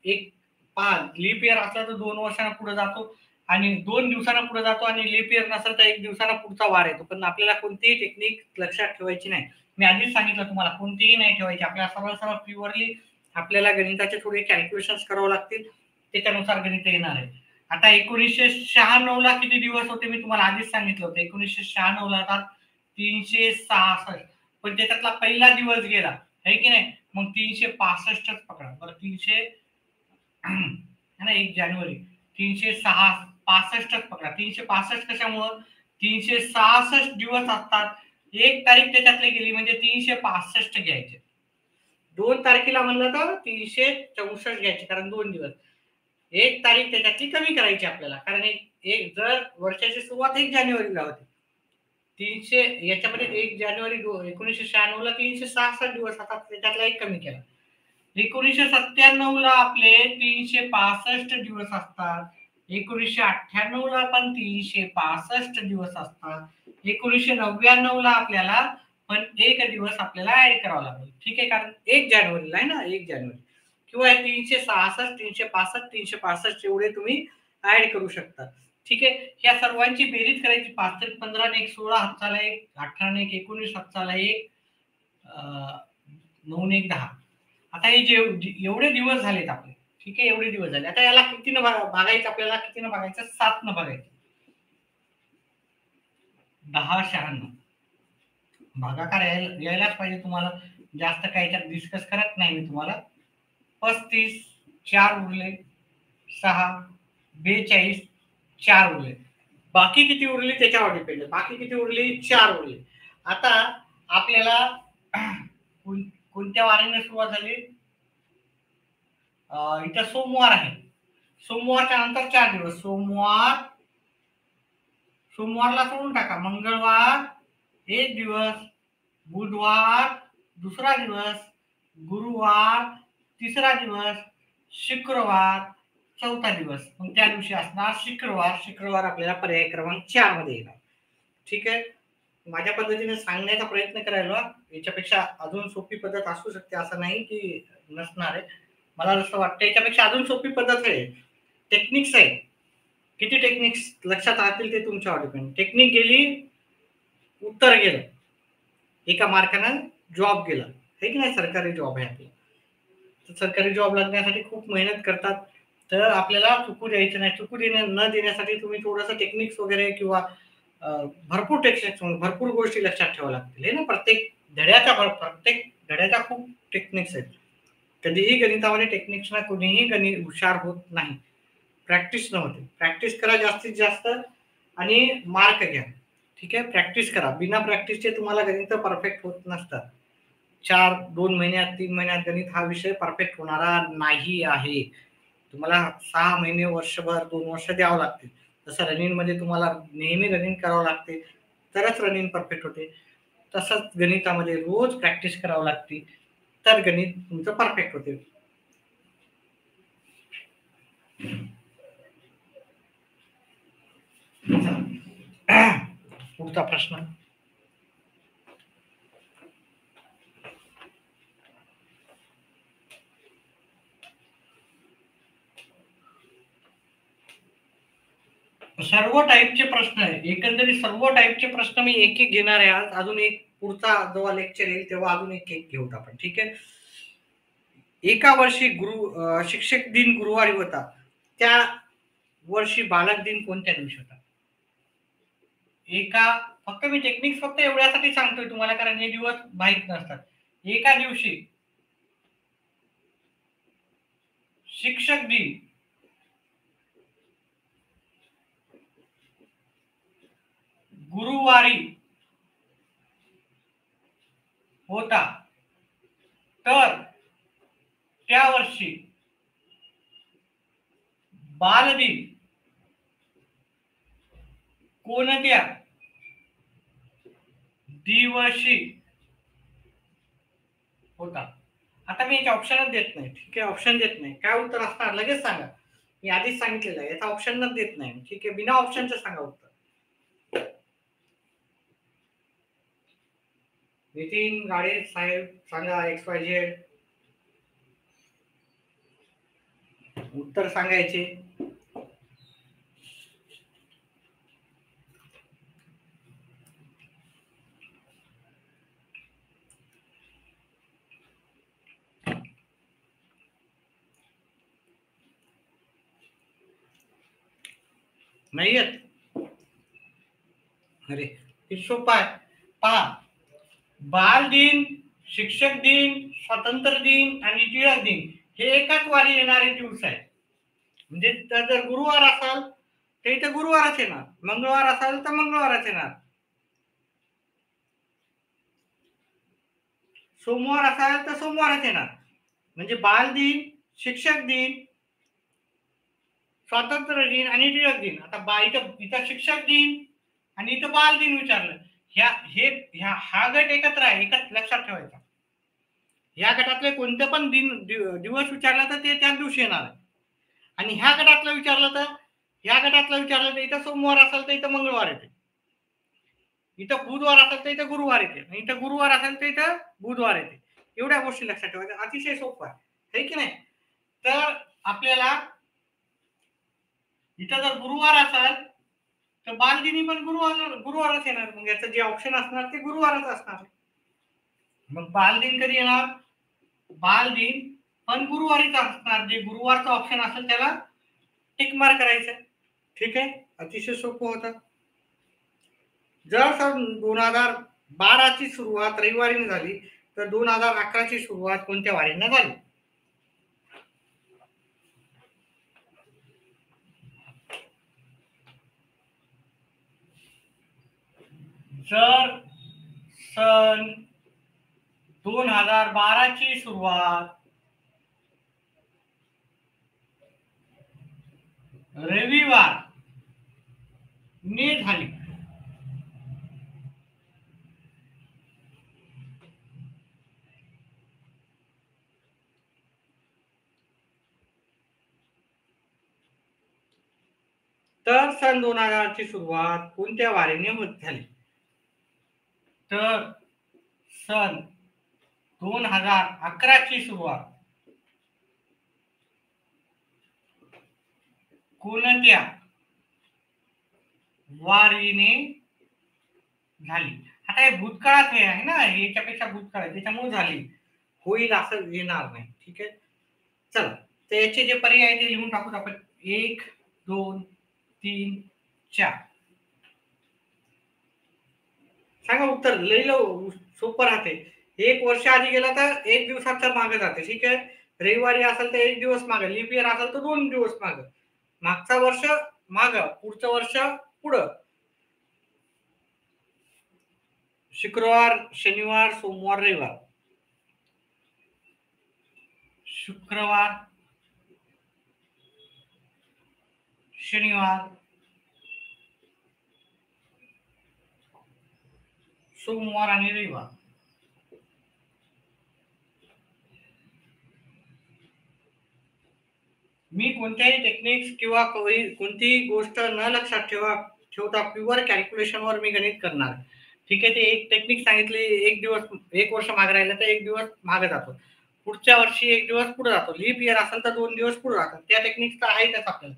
एक पहा, लीप इयर असला तर 2 वर्षांना पुढे जातो आणि 2 दिवसांना पुढे जातो, आणि लीप इयर नसेल तर 1 दिवसांना पुढचा वार येतो. पण आपल्याला कोणतीही टेक्निक लक्षात ठेवायची नाही. मी आधीच सांगितलं तुम्हाला, कोणतीही नाही ठेवायची. आपल्याला सरळ प्युअरली आपल्याला गणिताचे थोडे कॅल्क्युलेशन्स करावे लागतील. त्याच्यानुसार गणित येणार आहे. आता 1996 ला किती दिवस होते मी तुम्हाला आधीच सांगितलं होतं. 1996 ला आता 366. पण त्याच्यातला पहिला दिवस गेला, आहे की नाही. मग 365च पकडा बरं. 300 है ना, 1 जानेवारी. 365च पकडा. 365 कशामुळं? 366 दिवस असतात. 1 तारीख त्याच्यातली गेली म्हणजे 365 घ्यायचे. 2 तारखेला म्हणलं तर 364 घ्यायचे, कारण 2 दिवस. 1 तारीख त्याच्यातली कमी करायची आपल्याला, कारण एक जर वर्षाची सुरुवात 1 जानेवारीला होती. 300 याच्यामध्ये 1 जानेवारी 1996 ला 366 दिवस असतात, त्याच्यातला 1 कमी केला. 1997 ला आपले 365 दिवस असतात. 1998 ला पण 365 दिवस असतात. 1999 ला आपल्याला पण 1 दिवस आपल्याला ऍड करावा लागेल. ठीक आहे. कारण 1 जानेवारीला आहे ना, 1 जानेवारी किंवा 366, 365, 365 एवढे तुम्ही ऍड करू शकता. ठीक आहे. या सर्वांची बेरीज करायची. 5 3 15 आणि 1 16, हातचाला 1, 18 आणि 1 19, हातचाला 1, 9 1 10. आता हे जे एवढे दिवस झालेत आपले, ठीक आहे, एवढे दिवस झाले. आता याला कितीनं भागायचं? आपल्याला कितीनं भागायचं? 7 न भागायचं. 10 96 भागाकार यायलाच पाहिजे तुम्हाला. जास्त काही त्यात डिस्कस करत नाही मी तुम्हाला. 35 4 उरले, 6 42 4 उरले. बाकी किती उरली त्याच्यावर डिपेंड आहे. बाकी किती उरली? 4 उरली. आता आपल्याला कोणत्या वारीने सुरुवात झाली? इथं सोमवार आहे. सोमवारच्या नंतर 4 दिवस. सोमवारला सोडून टाका. मंगळवार 1 दिवस, बुधवार दुसरा दिवस, गुरुवार तिसरा दिवस, शुक्रवार चौथा दिवस. मग त्या दिवशी असणार शुक्रवार आपल्याला पर्याय क्रमांक 4 मध्ये येणार. ठीक आहे. माझ्या पद्धतीने सांगण्याचा प्रयत्न करायला. याच्यापेक्षा अजून सोपी पद्धत असू शकते, असं नाही की नसणार आहे. मला जसं वाटतं याच्यापेक्षा अजून सोपी पद्धत आहे. टेक्निक्स आहे. किती टेक्निक्स लक्षात राहतील ते तुमच्यावर डिपेंड. टेक्निक गेली, उत्तर गेलं, एका मार्कानं जॉब गेला. हे की नाही. सरकारी जॉब आहे आपला. तर सरकारी जॉब लागण्यासाठी खूप मेहनत करतात. तर आपल्याला चुकू द्यायचं नाही. चुकू न देण्यासाठी तुम्ही थोडंसं टेक्निक्स वगैरे किंवा भरपूर टेक्निक्स, भरपूर गोष्टी लक्षात ठेवाव्या लागतील. हे ना. प्रत्येक धड्याच्या खूप टेक्निक्स आहेत. कधीही गणितामध्ये टेक्निक्स ना कोणीही गणित हुशार होत नाही. प्रॅक्टिस न होते. प्रॅक्टिस करा जास्तीत जास्त आणि मार्क घ्या. ठीक आहे. प्रॅक्टिस करा. बिना प्रॅक्टिसचे तुम्हाला गणित परफेक्ट होत नसतात. 2 महिन्यात 3 महिन्यात गणित हा विषय परफेक्ट होणारा नाही आहे. तुम्हाला 6 महिने, वर्षभर, 2 वर्ष द्यावं लागतील. जसं रनिंग मध्ये तुम्हाला नेहमी रनिंग करावं लागते, तरच रनिंग परफेक्ट होते. तसंच गणितामध्ये रोज प्रॅक्टिस करावं लागते, तर गणित तुमचं परफेक्ट होते. पुढचा प्रश्न. सर्व टाईपचे प्रश्न आहे. एकंदरीत सर्व टाईपचे प्रश्न मी एक एक घेणार आहे आज. अजून एक पुढचा जेव्हा लेक्चर येईल तेव्हा अजून एक एक घेऊत आपण. ठीक आहे. एका वर्षी शिक्षक दिन गुरुवारी होता, त्या वर्षी बालक दिन कोणत्या दिवशी होता? फक्त मी टेक्निक्स फक्त एवढ्यासाठी सांगतोय तुम्हाला, कारण हे दिवस माहीत नसतात. एका दिवशी शिक्षक दिन गुरुवारी होता, तर त्या वर्षी बालदिन कोणत्या दिवशी होता? आता मी याचे ऑप्शनच देत नाही. ठीक आहे. ऑप्शन देत नाही. काय उत्तर असणार लगेच सांगा. मी आधीच सांगितलेलं आहे, याचा ऑप्शनच देत नाही. ठीक आहे. बिना ऑप्शनचं सांगा उत्तर. नितीन गाडे साहेब सांगा. XYZ उत्तर सांगायचे. नाही येत. अरे किती सोपा आहे. पहा, बाल दिन, शिक्षक दिन, स्वातंत्र्य दिन आणि टिळक दिन हे एकाच वारी येणारे दिवस आहेत. म्हणजे जर गुरुवार असाल तर इथे गुरुवारच येणार, मंगळवार असाल तर मंगळवारच येणार, सोमवार असाल तर सोमवारच येणार. म्हणजे बाल दिन, शिक्षक दिन, स्वातंत्र्य दिन आणि टिळक दिन. आता इथं शिक्षक दिन आणि इथं बाल दिन विचारलं. हा गट एकत्र आहे. एकच लक्षात ठेवायचा. या गटातले कोणते पण दिवस विचारला तर ते त्याच दिवशी येणार आहे. आणि ह्या गटातलं विचारलं तर इथं सोमवार असेल तर इथं मंगळवार येते, इथं बुधवार असेल तर इथं गुरुवार येते, इथं गुरुवार असेल तर इथं बुधवार येते. एवढ्या गोष्टी लक्षात ठेवायच्या. अतिशय सोपं आहे की नाही. तर आपल्याला इथं जर गुरुवार असाल तर बालदिनी पण गुरुवारच येणार. मग याचं जे ऑप्शन असणार ते गुरुवारच असणार. मग बालदिन कधी येणार? बालदिन पण गुरुवारीच असणार. जे गुरुवारचं ऑप्शन असेल त्याला टिक मार्क करायचं. ठीक आहे. अतिशय सोपं होतं. जर सन 2012 ची सुरुवात रविवारीने झाली तर 2011 ची सुरुवात कोणत्या वारीने झाली? जर सन 2012 ची सुरुवात रविवार ने झाली. तर सन 2000 ची सुरुवात कोणत्या वारीने होत झाली? तर सन 2011 ची सुरुवात कोणत्या वारीने झाली? आता हे भूतकाळात हे आहे ना, याच्यापेक्षा भूतकाळ त्याच्यामुळे झाली, होईल असं येणार नाही. ठीक आहे, चला तर याचे जे पर्याय ते लिहून टाकूत आपण. 1 2 3 4. सांगा उत्तर. लई सोपं राहते. 1 वर्ष आधी गेला तर 1 दिवसाच्या मागे जाते. ठीक आहे, रविवारी असेल तर 1 दिवस मागे, लीप इयर असेल तर 2 दिवस मागे, मागचा वर्ष माग, पुढचं वर्ष पुढं. शुक्रवार, शनिवार, सोमवार, रविवार. शुक्रवार, शनिवार, सोमवार आणि रविवार. मी कोणत्याही टेक्निक्स किंवा कोणतीही गोष्ट न लक्षात ठेवता प्युअर कॅल्क्युलेशनवर मी गणित करणार. ठीक आहे, ते एक टेक्निक सांगितली, 1 वर्ष मागे राहिलं तर 1 दिवस मागे जातो, पुढच्या वर्षी 1 दिवस पुढे जातो, लीप इयर असेल तर 2 दिवस पुढे जातात. त्या टेक्निक्स तर आहेतच आपल्याला,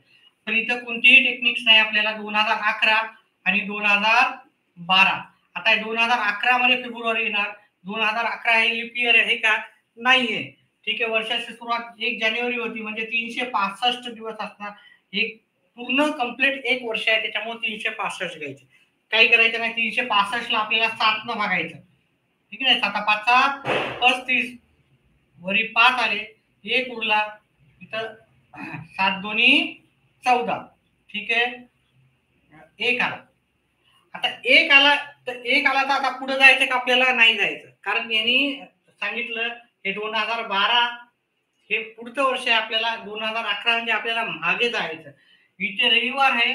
पण इथं कोणतीही टेक्निक्स नाही आपल्याला. 2011 आणि 2012. आता 2011 मध्ये फेब्रुवारी येणार, 2011 हे लीप इयर आहे का? नाहीये. ठीक आहे, वर्षाची सुरुवात 1 जानेवारी होती, म्हणजे 365 दिवस असणार. एक पूर्ण कंप्लीट 1 वर्ष आहे, त्याच्यामुळे 365 घ्यायचे. काही करायचं नाही, 365 ला आपल्याला 7 न भागायचं. ठीक आहे, 7 5 35, वरी 5 आले, 1 उरला इथं, 7 दोन्ही 14. ठीक आहे, 1 आला. आता 1 आला तर 1 आला तर आता पुढे जायचं का आपल्याला? नाही जायचं, कारण यांनी सांगितलं हे 2012 हे पुढचं वर्ष आहे, आपल्याला 2011 म्हणजे आपल्याला मागे जायचं. इथे रविवार आहे,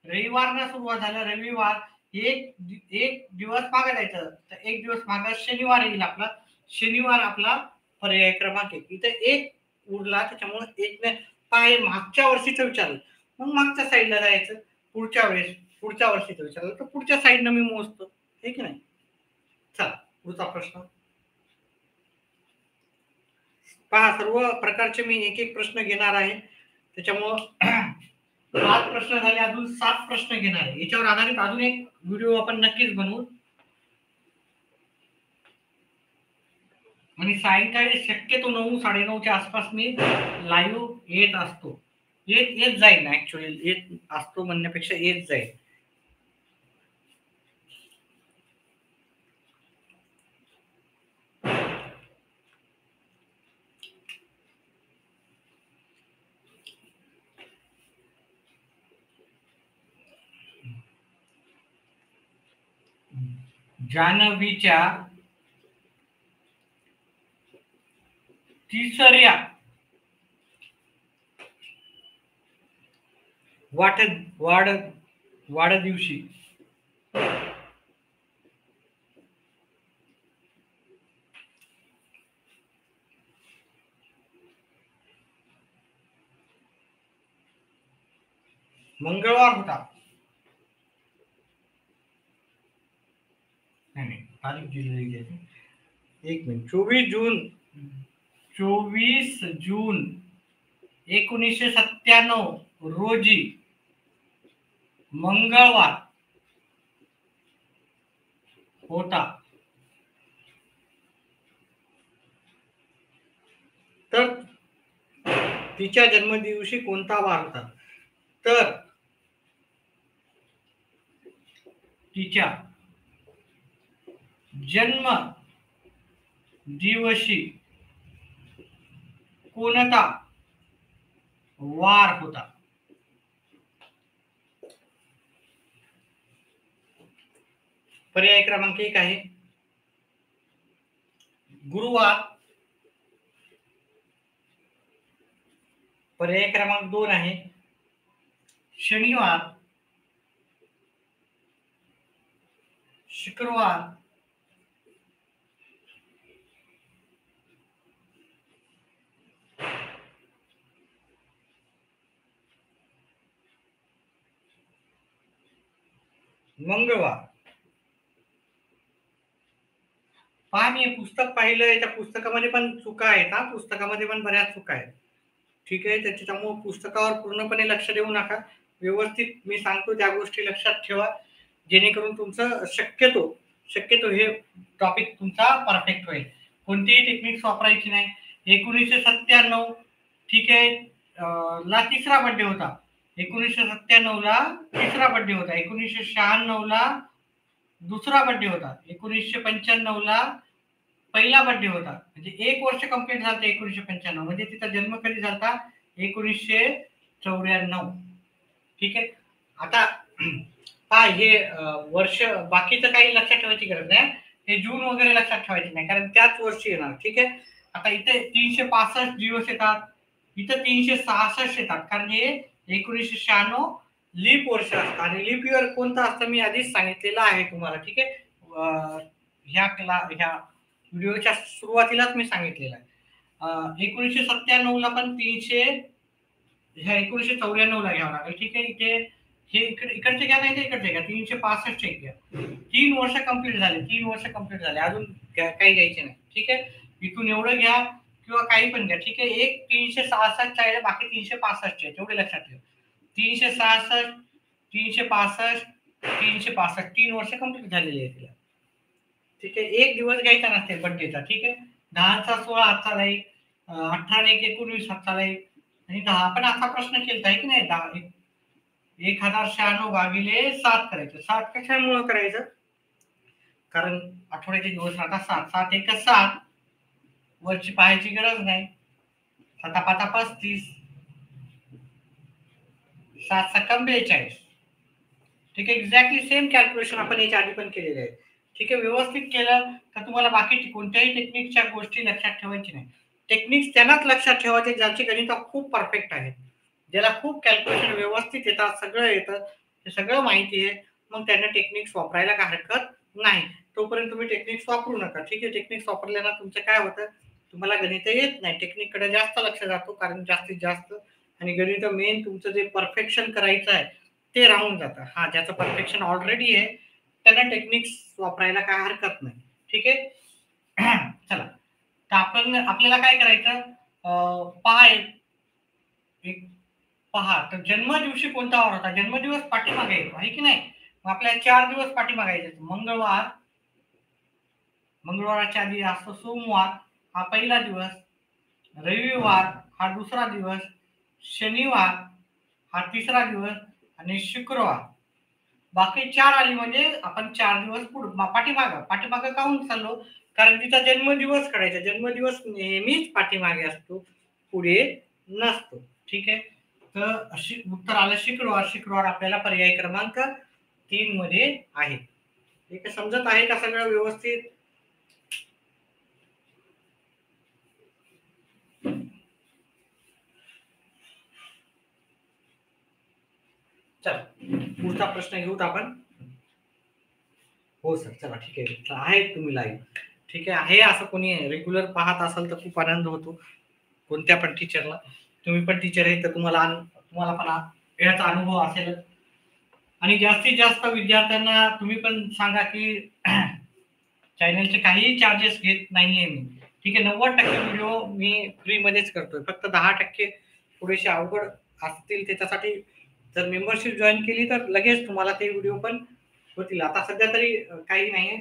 रविवारनं सुरुवात झालं, रविवार एक दिवस मागे जायचं, तर 1 दिवस मागे शनिवार येईल आपला. शनिवार आपला पर्याय क्रमांक 1. इथे 1 उरला, त्याच्यामुळे 1 ने पाय मागच्या वर्षीचं विचारलं, मग मागच्या साईडला जायचं. पुढच्या वर्षीचं विचारलं तर पुढच्या साईडनं मी मोजतो. हे की नाही? चला पुढचा प्रश्न पहा. सर्व प्रकारचे मी एक एक प्रश्न घेणार आहे, त्याच्यामुळं 5 प्रश्न झाले, अजून 7 प्रश्न घेणार आहे. याच्यावर आधारित अजून एक व्हिडिओ आपण नक्कीच बनवू. आणि सायंकाळी शक्यतो 9 9:30च्या आसपास मी लाईव्ह येत असतो. येत जाईल, ऍक्च्युअली येत असतो म्हणण्यापेक्षा येत जाईल. जान्हवीच्या 3ऱ्या वाढदिवशी मंगळवार होता. नाही, तारीख दिलेली आहे. 1 मिनिट. 24 जून 1997 रोजी मंगळवार होता. तर तिच्या जन्मदिवशी कोणता वार होता? तर तिच्या जन्म दिवशी कोणता वार होता? पर्याय क्रमांक 1 आहे गुरुवार, पर्याय क्रमांक 2 आहे शनिवार, शुक्रवार, मंगळवार. पहा मी हे पुस्तक पाहिलंय, त्या पुस्तकामध्ये पण चुका आहेत हा, पुस्तकामध्ये पण बऱ्याच चुका आहेत. ठीक आहे, त्याच्यामुळे पुस्तकावर पूर्णपणे लक्ष देऊ नका. व्यवस्थित मी सांगतो त्या गोष्टी लक्षात ठेवा, जेणेकरून तुमचं शक्यतो हे टॉपिक तुमचा परफेक्ट होईल. कोणतीही टेक्निक्स वापरायची नाही. 1997 ठीक आहे ला तिसरा बर्थडे होता. 1997 ला तिसरा बर्थडे होता. 1996 ला दुसरा बर्थडे होता. 1995 ला पहिला बर्थडे होता. म्हणजे 1 वर्ष कंप्लीट झालं 1995. म्हणजे तिचा जन्म कधी झाला? 1994. ठीक आहे. आता पहा हे वर्ष बाकीचं काही लक्षात ठेवायची गरज नाही. हे जून वगैरे लक्षात ठेवायची नाही, कारण त्याच वर्षी येणार. ठीक आहे. आता इथे 365 दिवस येतात, इथं 366 येतात, कारण हे 1996 लीप वर्ष असतं. आणि लीप इयर कोणतं असतं मी आधीच सांगितलेलं आहे तुम्हाला. ठीक आहे. ह्या व्हिडिओच्या सुरुवातीलाच मी सांगितलेलं आहे. 1997 ला पण 300, ह्या 1994 ला घ्यावं लागेल. ठीक आहे. इथे हे इकडचे घ्या, नाही इकडचे घ्या, 365 घ्या. 3 वर्ष कंप्लीट झाले, 3 वर्ष कंप्लीट झाले, अजून काही घ्यायचे नाही. ठीक आहे. इथून एवढं घ्या किंवा काही पण घ्या. ठीक आहे. एक 366 आहे, बाकी 365 आहे, तेवढे लक्षात ठेवा. 366, 365, 365, 3 वर्ष कंप्लीट झालेली आहे तिला. ठीक आहे. एक दिवस घ्यायचा नसते बर्थडेचा. ठीक आहे. 10चा 16 हातचा नाही, 18 1 19 हातचा नाही, आणि 10. आपण असा प्रश्न केलता आहे की नाही, 1096 भागिले 7 करायचं. 7 कशामुळे करायचं? कारण आठवड्याचे दिवस राहतात 7. 7 1 7, वरची पाहायची गरज नाही. 7 5 35, 7 7 42. ठीक आहे. एक्झॅक्टली सेम कॅल्क्युलेशन आपण याच्या आधी पण केलेले आहे. ठीक आहे. व्यवस्थित केलं तर तुम्हाला बाकी कोणत्याही टेक्निकच्या गोष्टी लक्षात ठेवायची नाही. टेक्निक्स त्यांनाच लक्षात ठेवायचे ज्यांची गणित खूप परफेक्ट आहेत, ज्याला खूप कॅल्क्युलेशन व्यवस्थित येतात, सगळं येतं, हे सगळं माहिती आहे, मग त्यांना टेक्निक्स वापरायला काय हरकत नाही. तोपर्यंत तुम्ही टेक्निक्स वापरू नका. ठीक आहे. टेक्निक्स वापरल्यानं तुमचं काय होतं, तुम्हाला गणित येत नाही, टेक्निककडे जास्त लक्ष जातो, कारण जास्तीत जास्त, आणि गणित मेन तुमचं जे परफेक्शन करायचं आहे ते राहून जातं. हा, ज्याचं परफेक्शन ऑलरेडी आहे त्यांना टेक्निक्स वापरायला काय हरकत नाही. ठीक आहे. चला, तर आपल्याला काय करायचं, पहा एक पहा, तर जन्मदिवशी कोणता वार होता? जन्मदिवस पाठीमागे येतो आहे की नाही? मग आपल्याला 4 दिवस पाठीमागायचे. मंगळवाराच्या आधी असतो सोमवार, हा पहिला दिवस, रविवार हा दुसरा दिवस, शनिवार हा तिसरा दिवस, आणि शुक्रवार. बाकी 4 आली म्हणजे आपण 4 दिवस पाठीमागं काहून चाललो? कारण तिचा जन्मदिवस काढायचा. जन्मदिवस नेहमीच पाठीमागे असतो, पुढे नसतो. ठीक आहे. तर उत्तर आलं शुक्रवार. शुक्रवार आपल्याला पर्याय क्रमांक 3 मध्ये आहे. ठीक आहे. समजत आहे का सगळं व्यवस्थित? चला, पुढचा प्रश्न घेऊत आपण. हो सर, चला ठीक आहे तुम्ही लाईव्ह. ठीक आहे असं कोणी रेग्युलर पाहत असाल तर खूप आनंद होतो, कोणत्या पण टीचरला. तुम्ही पण टीचर आहे तर तुम्हाला पण याचा अनुभव असेल. आणि जास्तीत जास्त विद्यार्थ्यांना तुम्ही पण सांगा की चॅनलचे काहीही चार्जेस घेत नाहीये मी. ठीक आहे. 90% व्हिडिओ मी फ्रीमध्येच करतोय. फक्त 10% थोडेसे अवघड असतील, त्याच्यासाठी जर मेंबरशिप जॉईन केली तर लगेच तुम्हाला ते व्हिडिओ पण होतील. आता सध्या तरी काही नाहीये.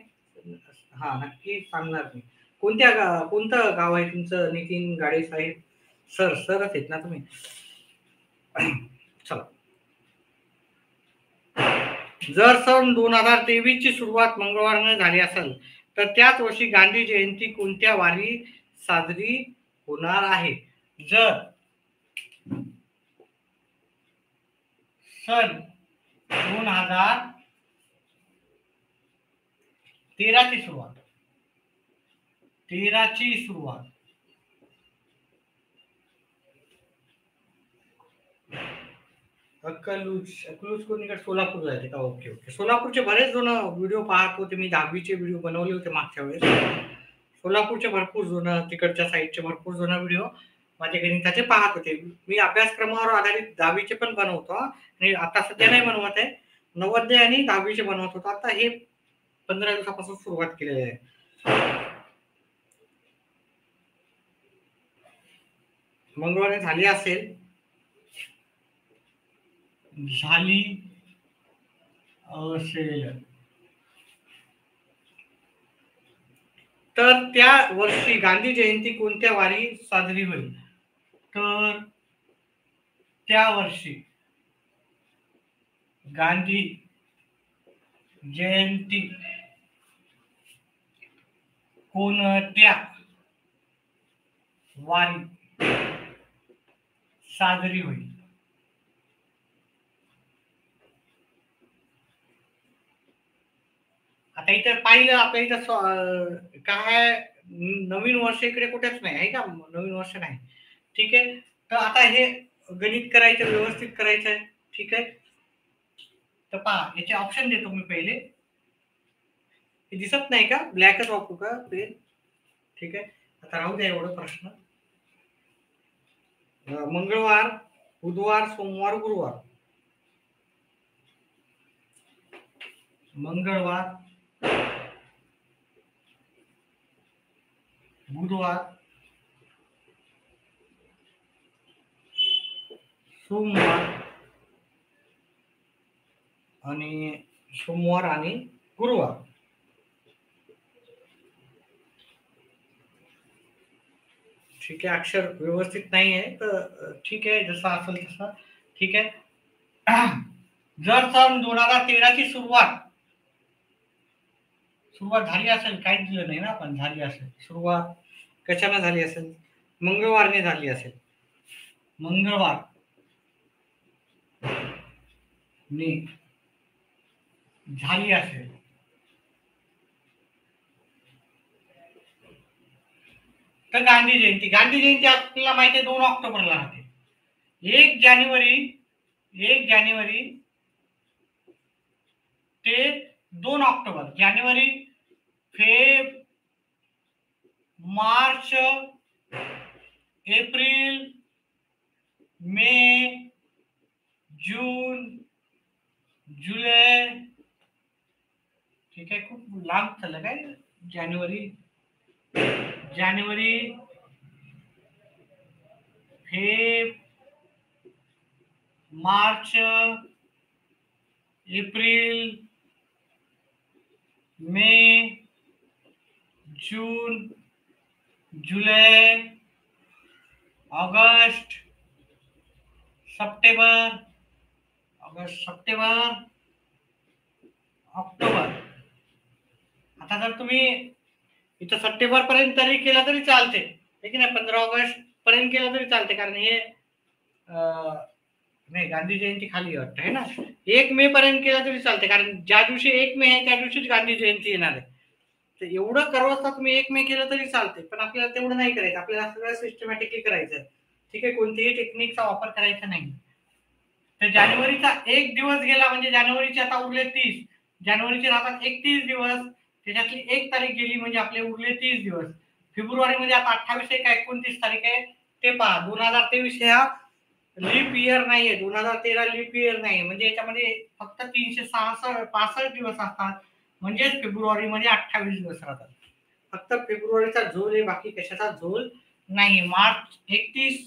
हा, नक्की सांगणार मी. कोणतं गाव आहे तुमचं नितीन गाडे साहेब? सरच आहेत ना तुम्ही? चला, जर सन 2023 ची सुरुवात मंगळवारने झाली असेल तर त्याच वर्षी गांधी जयंती कोणत्या वारी साजरी होणार आहे? जर सन 2013 ची सुरुवात, अकलूज कोणीकडे सोलापूर जायचे का? Okay okay. सोलापूरचे बरेच जण व्हिडिओ पाहत होते. मी 10वीचे व्हिडिओ बनवले होते मागच्या वेळेस. सोलापूरचे भरपूर जण, तिकडच्या साईडचे भरपूर जण व्हिडिओ माझे गणिताचे पाहत होते. मी अभ्यासक्रमावर आधारित 10वीचे पण बनवतो आणि आता सध्या नाही बनवत आहे. नवोदय आणि 10वीचे बनवत होतो. आता हे 15 दिवसापासून सुरुवात केलेली आहे. मंगळवारी झाली असेल, झाली असेल तर त्या वर्षी गांधी जयंती कोणत्या वारी साजरी होईल? तर त्या वर्षी गांधी जयंती कोणत्या वारी साजरी होईल? आता इथं पाहिलं आपल्या इथं काय नवीन वर्ष इकडे कुठेच नाही आहे का? नवीन वर्ष नाही. ठीक आहे. तर आता हे गणित करायचं, व्यवस्थित करायचं आहे. ठीक आहे. तर पहा, याचे ऑप्शन देतो मी पहिले. हे दिसत नाही का? ब्लॅकच वापरू का पेन? ठीक आहे. आता राहू द्या एवढं प्रश्न. मंगळवार, बुधवार, सोमवार, गुरुवार. मंगळवार, बुधवार, सोमवार आणि गुरुवार. ठीक आहे. अक्षर व्यवस्थित नाही आहे तर ठीक आहे, जसं असेल तसं. ठीक आहे. जर सन 2013 ची सुरुवात झाली असेल, काहीच दिलं नाही ना आपण, झाली असेल सुरुवात कशाला झाली असेल? मंगळवारने झाली असेल. मंगळवार ने झाली असेल तर गांधी जयंती आपल्याला माहिती आहे 2 ऑक्टोबरला राहते. 1 जानेवारी ते 2 ऑक्टोबर. जानेवारी, फेब, मार्च, एप्रिल, मे, जून, जुलै. ठीक आहे. खूप लांब चाललं काय? जानेवारी, फेब, मार्च, एप्रिल, मे, जून, जुलै, ऑगस्ट, सप्टेंबर, ऑक्टोबर. आता जर तुम्ही इथं सप्टेंबर पर्यंत तरी केला तरी चालते, ठीक आहे ना. 15 ऑगस्ट पर्यंत केला तरी चालते, कारण हे नाही, गांधी जयंती खाली वाटतं आहे ना. 1 मे पर्यंत केला तरी चालते, कारण ज्या दिवशी 1 मे आहे त्या दिवशीच गांधी जयंती येणार आहे. तर एवढं करत असता तुम्ही 1 मे केलं तरी चालते, पण आपल्याला तेवढं नाही करायचं. आपल्याला सगळं सिस्टमॅटिकली करायचं. ठीक आहे. कोणतीही टेक्निकचा वापर करायचा नाही. तर जानेवारीचा 1 दिवस गेला म्हणजे जानेवारीचे आता उरले 30. जानेवारीचे राहतात 31 दिवस. त्याच्यातली 1 तारीख गेली म्हणजे आपले उरले 30 दिवस. फेब्रुवारीमध्ये आता 28 आहे का 29 तारीख आहे ते पहा. 2023 हा लीप इयर नाहीये. 2013 लीप इयर नाही, म्हणजे याच्यामध्ये फक्त 365 दिवस असतात. म्हणजेच फेब्रुवारीमध्ये 28 दिवस राहतात. फक्त फेब्रुवारीचा झोल आहे, बाकी कशाचा झोल नाही. मार्च 31,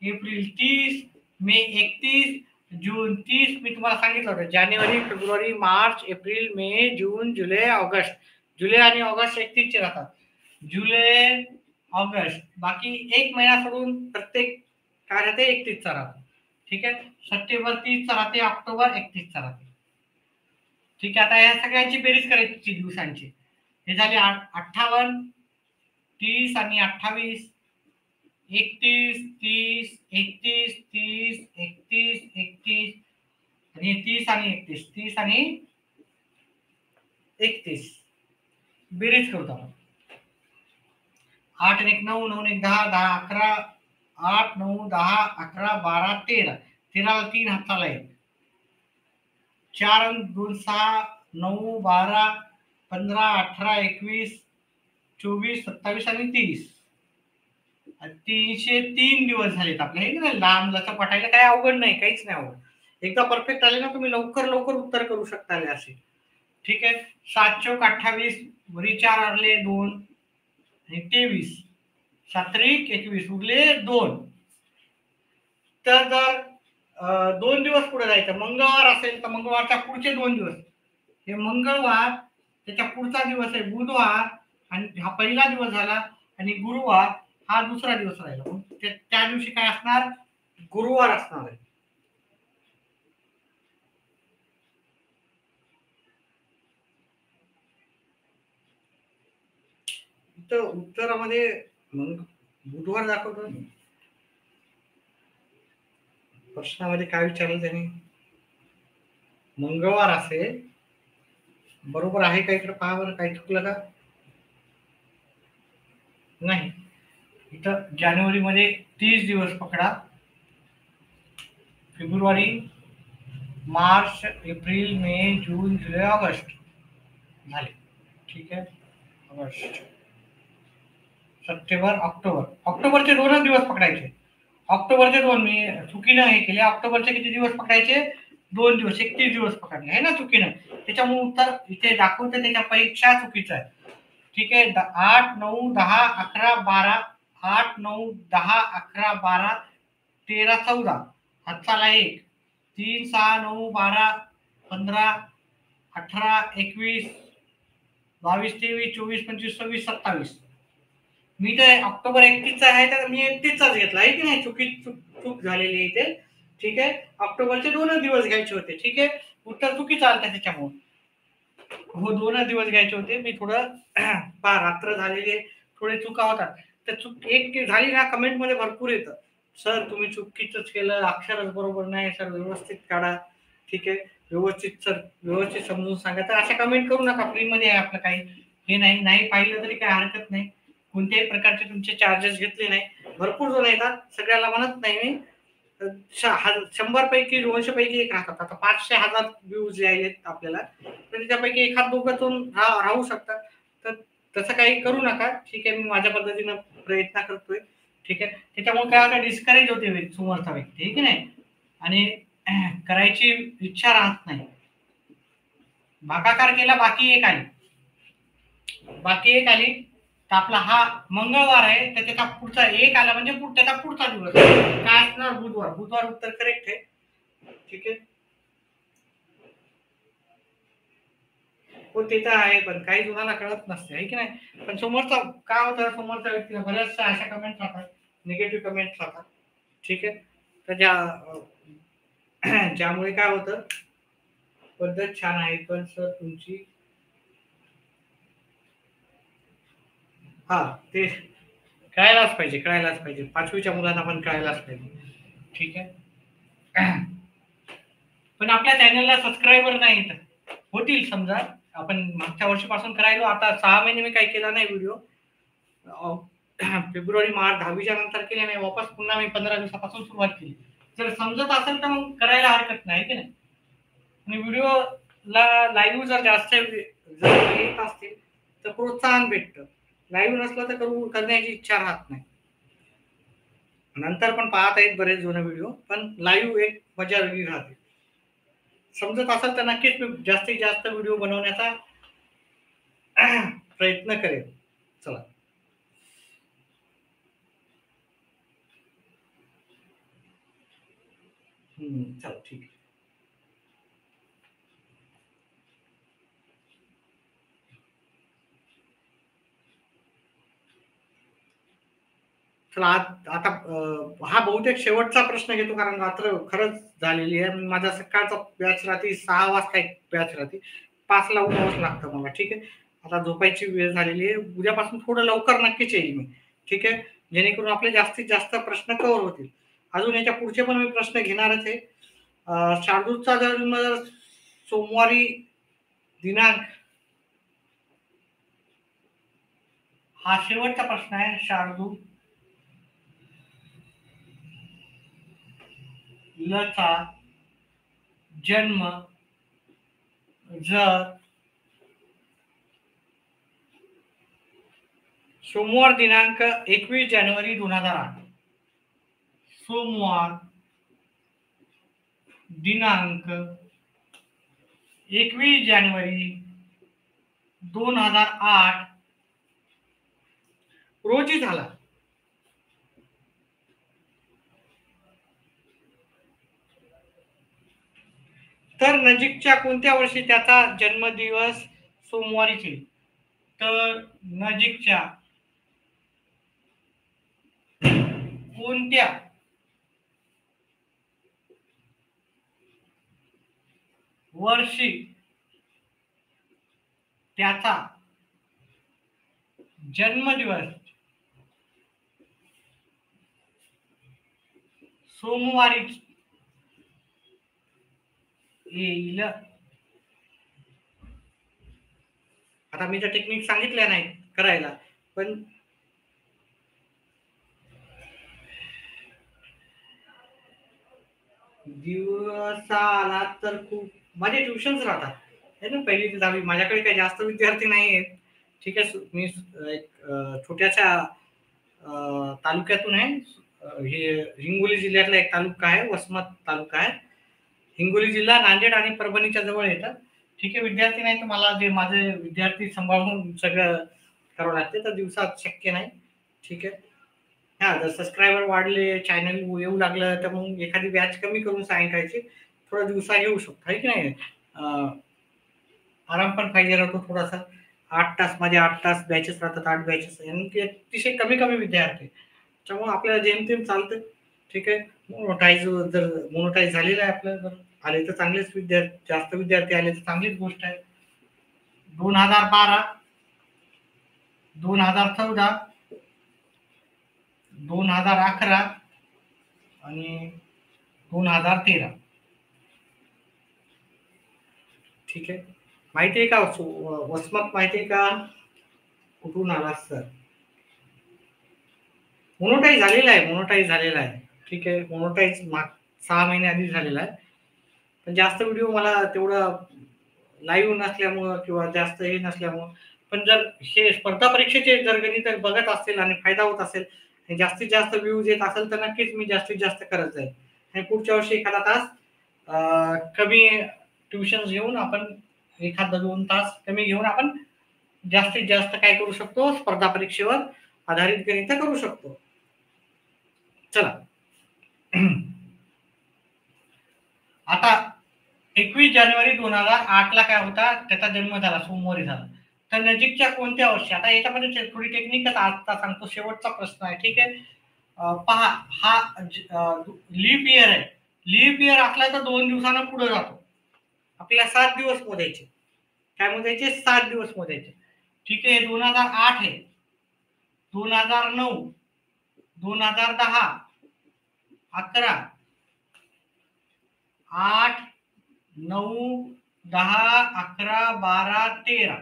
एप्रिल 30, मे 31, जून 30. मी तुम्हाला सांगितलं होतं जानेवारी, फेब्रुवारी, मार्च, एप्रिल, मे, जून, जुलै, ऑगस्ट. जुलै आणि ऑगस्ट 31 चे राहतात. जुलै, ऑगस्ट, बाकी 1 महिना सोडून प्रत्येक काय राहते 31 चा राहतो. ठीक आहे. सप्टेंबर 30 चा राहते, ऑक्टोबर 31 चा राहते. ठीक आहे. आता या सगळ्यांची बेरीज करायची दिवसांची. हे झाले 58, 30 आणि 28, 31, 30, 31, 30, 31, 31 आणि 30 आणि 31, 30 आणि 31. बेरीज करतो आपण. 8 आणि 1 9, 9 1 10, 10 11, 8 9 10 11 12 13. 13 ला 3 हाताला आहे. 4 आणि 2 6 9 12 15 18 21 24 27 आणि 30. 303 दिवस झालेत आपले, हे ना लांब लचक वाटायला काही अवघड नाही, काहीच नाही अवघड. एकदा परफेक्ट आले ना तुम्ही लवकर लवकर उत्तर करू शकता असे. ठीक आहे. 7 चौक 28, वरी 4 आरले 2 आणि 23, 7 21 उरले 2. तर जर 2 दिवस पुढे जायचं, मंगळवार असेल तर मंगळवारच्या पुढचे 2 दिवस, हे मंगळवार, त्याच्या पुढचा दिवस आहे बुधवार, आणि हा पहिला दिवस झाला, आणि गुरुवार हा दुसरा दिवस राहिला. त्या दिवशी काय असणार, गुरुवार असणार आहे. इथं उत्तरामध्ये मग बुधवार दाखवतो. प्रश्नामध्ये काय विचारलं त्यांनी, मंगळवार असेल, बरोबर आहे का, इकडे पहा बरं काही चुकलं का नाही. इथं जानेवारी मध्ये 30 दिवस पकडा, फेब्रुवारी मार्च एप्रिल मे जून जुलै ऑगस्ट झाले. ठीक आहे. ऑगस्ट सप्टेंबर ऑक्टोबर, ऑक्टोबरचे 2च दिवस पकडायचे. ऑक्टोबरचे 2 मी चुकीनं हे केले. ऑक्टोबरचे किती दिवस पकडायचे, 2 दिवस, 31 दिवस पकडले आहे ना चुकीनं. त्याच्यामुळे उत्तर इथे दाखवते त्याच्या परीक्षा चुकीचं आहे. ठीक आहे. 8 9 10 11 12, 8 9 10 11 12 13 14, हातचाला 1, 3 6 9 12 15 18 21 22 23 24 25 26 27. मी तर ऑक्टोबर 31चा आहे, तर मी 31चाच घेतला आहे की नाही, चूक झालेली आहे इथे. ठीक आहे. ऑक्टोबरचे 2च दिवस घ्यायचे होते. ठीक आहे. उत्तर चुकी चालतं त्याच्यामुळे, हो 2च दिवस घ्यायचे होते. मी थोडं रात्र झालेली आहे, थोडे चुका होतात. तर चूक एक झाली ना, कमेंट मध्ये भरपूर येतं, सर तुम्ही चुकीचंच केलं, अक्षरच बरोबर नाही सर, व्यवस्थित काढा. ठीक आहे. व्यवस्थित सर, व्यवस्थित समजून सांगा. तर अशा कमेंट करू नका, फ्रीमध्ये आहे आपलं, काही हे नाही. नाही पाहिलं तरी काही हरकत नाही, कोणत्याही प्रकारचे तुमचे चार्जेस घेतले नाही. भरपूर जण येतात, सगळ्याला म्हणत नाही मी. 100 पैकी 200 पैकी एक राहतात. आता 500 1000 व्ह्यूज यायलेत आपल्याला, तर त्याच्यापैकी एखाद दोघं राहू शकतात. तर तसं काही करू नका. ठीक आहे. मी माझ्या पद्धतीनं प्रयत्न करतोय. ठीक आहे. त्याच्यामुळे काय होतं, डिस्करेज होते समोरचा व्यक्ती, ठीक नाही, आणि करायची इच्छा राहत नाही. भागाकार केला, बाकी एक आली, तर आपला हा मंगळवार आहे, तर त्याचा पुढचा एक आला म्हणजे त्याचा पुढचा दिवस काय असणार, बुधवार. बुधवार उत्तर करेक्ट आहे. ठीक आहे. हो ते तर आहे, पण काही जणांना कळत नसते, आहे की नाही. पण समोरचा काय होतं, समोरच्या व्यक्तीला बऱ्याचशा अशा कमेंट राहतात, निगेटिव्ह कमेंट राहतात. ठीक आहे. तर ज्यामुळे काय होतं, पद्धत छान आहे पण सर तुमची, हा ते कळायलाच पाहिजे. 5वीच्या मुलांना पण कळायलाच पाहिजे. ठीक आहे. पण आपल्या चॅनलला सबस्क्रायबर नाहीत, होतील समजा. आपण मागच्या वर्षीपासून करायलो, आता 6 महिने मी काही केला नाही व्हिडिओ. फेब्रुवारी मार्च 10वीच्या नंतर केले नाही, वापस पुन्हा मी 15 दिवसापासून सुरुवात केली. जर समजत असेल तर मग करायला हरकत नाही की नाही. आणि व्हिडिओला लाईव्ह जर जास्त येत असतील तर प्रोत्साहन भेटतं. लाईव्ह नसलं तर करण्याची इच्छा राहत नाही. नंतर पण पाहता येत बरेच जुने व्हिडिओ, पण लाईव्ह एक मजा वेगळी राहते. समजत असेल तर नक्कीच मी जास्तीत जास्त व्हिडिओ बनवण्याचा प्रयत्न करेन. चला. चला ठीक आहे. चला आता हा बहुतेक शेवटचा प्रश्न घेतो, कारण रात्र खरंच झालेली आहे. माझा सकाळचा बॅच राहते, 6 वाजता एक बॅच राहते, 5ला उठावंच लागतं मला. ठीक आहे. आता झोपायची वेळ झालेली आहे. उद्यापासून थोडं लवकर नक्कीच येईल मी. ठीक आहे. जेणेकरून आपले जास्तीत जास्त प्रश्न कव्हर होतील. अजून याच्या पुढचे पण मी प्रश्न घेणारच आहे. शार्दूलचा जन्म सोमवारी दिनांक, हा शेवटचा प्रश्न आहे. शार्दूल लचा जन्म जर सोमवार दिनांक 21 जानेवारी 2008, सोमवार दिनांक 21 जानेवारी 2008 रोजी झाला, तर नजीकच्या कोणत्या वर्षी त्याचा जन्मदिवस सोमवारीच येईल? तर नजीकच्या कोणत्या वर्षी त्याचा जन्मदिवस सोमवारीच येईल? आता मी त्या टेक्निक सांगितल्या नाही करायला, पण दिवस आला तर खूप माझे ट्युशन्स राहतात है ना, पहिली ते 10वी. माझ्याकडे काही जास्त विद्यार्थी नाही आहेत. ठीक आहे. मी एक छोट्याशा तालुक्यातून आहे. हे हिंगोली जिल्ह्यातला एक तालुका आहे, वसमत तालुका आहे. हिंगोली जिल्हा नांदेड आणि परभणीच्या जवळ येतं. ठीक आहे. विद्यार्थी नाही तर मला जे माझे विद्यार्थी सांभाळून सगळं करावं लागते, तर दिवसात शक्य नाही. ठीक आहे. हां, जर सबस्क्रायबर वाढले, चॅनल येऊ लागलं, तर मग एखादी बॅच कमी करून सायंकाळची थोडा दिवसा येऊ शकतो, आहे की नाही? आराम पण पाहिजे राहतो थोडासा. 8 तास, माझे 8 तास बॅचेस राहतात, 8 बॅचेस आणि ते अतिशय कमी विद्यार्थी. त्यामुळे आपल्याला जेमतेम चालतं. ठीक आहे. मोनोटाईज झालेलं आहे आपलं, जर आले तर चांगलेच विद्यार्थी, जास्त विद्यार्थी आले तर चांगलीच गोष्ट आहे. 2012, 2014, 2011 आणि 2013. ठीक आहे. माहिती आहे का वसमत माहिती आहे का? कुठून आला सर? मोनोटाईज झालेला आहे, मोनोटाईज झालेला आहे. ठीक आहे. मोनोटाईज 6 महिने आधी झालेला आहे. पण जास्त व्हिडिओ मला तेवढं लाईव्ह नसल्यामुळं किंवा जास्त हे नसल्यामुळं, पण जर हे स्पर्धा परीक्षेचे जर गणित बघत असतील आणि फायदा होत असेल आणि जास्तीत जास्त व्ह्यूज येत असेल, तर नक्कीच मी जास्तीत जास्त करत जाईल. आणि पुढच्या वर्षी एखादा तास कमी ट्युशन्स घेऊन आपण, एखादा 2 तास कमी घेऊन आपण जास्तीत जास्त काय करू शकतो, स्पर्धा परीक्षेवर आधारित गणित करू शकतो. चला. आता 21 जानेवारी 2008 ला काय होता, त्याचा जन्म झाला, सोमवारी झाला. तर नजीकच्या कोणत्या वर्षी? आता याच्यामध्ये थोडी टेक्निकच आता सांगतो, शेवटचा प्रश्न आहे. ठीक आहे. पहा, हा लीप इयर आहे. लीप इयर असला तर 2 दिवसानं पुढे जातो. आपल्याला 7 दिवस मोजायचे. काय मोजायचे? 7 दिवस मोजायचे. ठीक आहे. 2008 आहे, 2009, 2010, 11, 8, 9, 10, 11, 12, 13.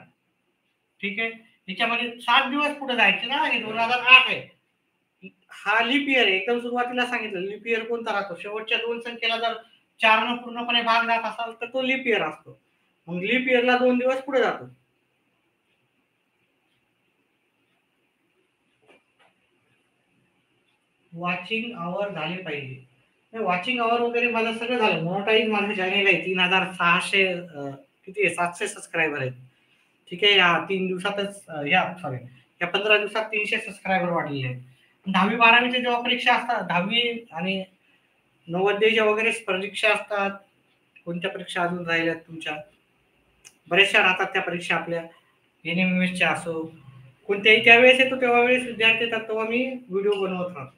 ठीक आहे. याच्यामध्ये 7 दिवस पुढे जायचे ना. हे 2008 आहे. हा लीप इयर आहे. एकदम सुरुवातीला सांगितलं लीप इयर कोणता राहतो, शेवटच्या 2 संख्येला जर 4 न पूर्णपणे भाग जात असाल तर तो लीप इयर असतो. मग लीप इयरला 2 दिवस पुढे जातो. वॉचिंग आवर झाले पाहिजे. वॉचिंग आवर वगैरे माझं सगळं झालं. मोनोटाईज माझं चॅनेल आहे. 3600 किती आहे, 700 सबस्क्रायबर आहेत. ठीक आहे. या 3 दिवसातच या 15 दिवसात 300 सबस्क्रायबर वाढलेले आहेत. 10वी 12वीच्या जेव्हा परीक्षा असतात, 10वी आणि नवोदयच्या वगैरे परीक्षा असतात, कोणत्या परीक्षा अजून राहिल्यात तुमच्या, बऱ्याचशा राहतात त्या परीक्षा आपल्या, NMMSच्या असो, कोणत्याही त्यावेळेस येतो तेव्हा वेळेस विद्यार्थी येतात, तेव्हा मी व्हिडिओ बनवत राहतो.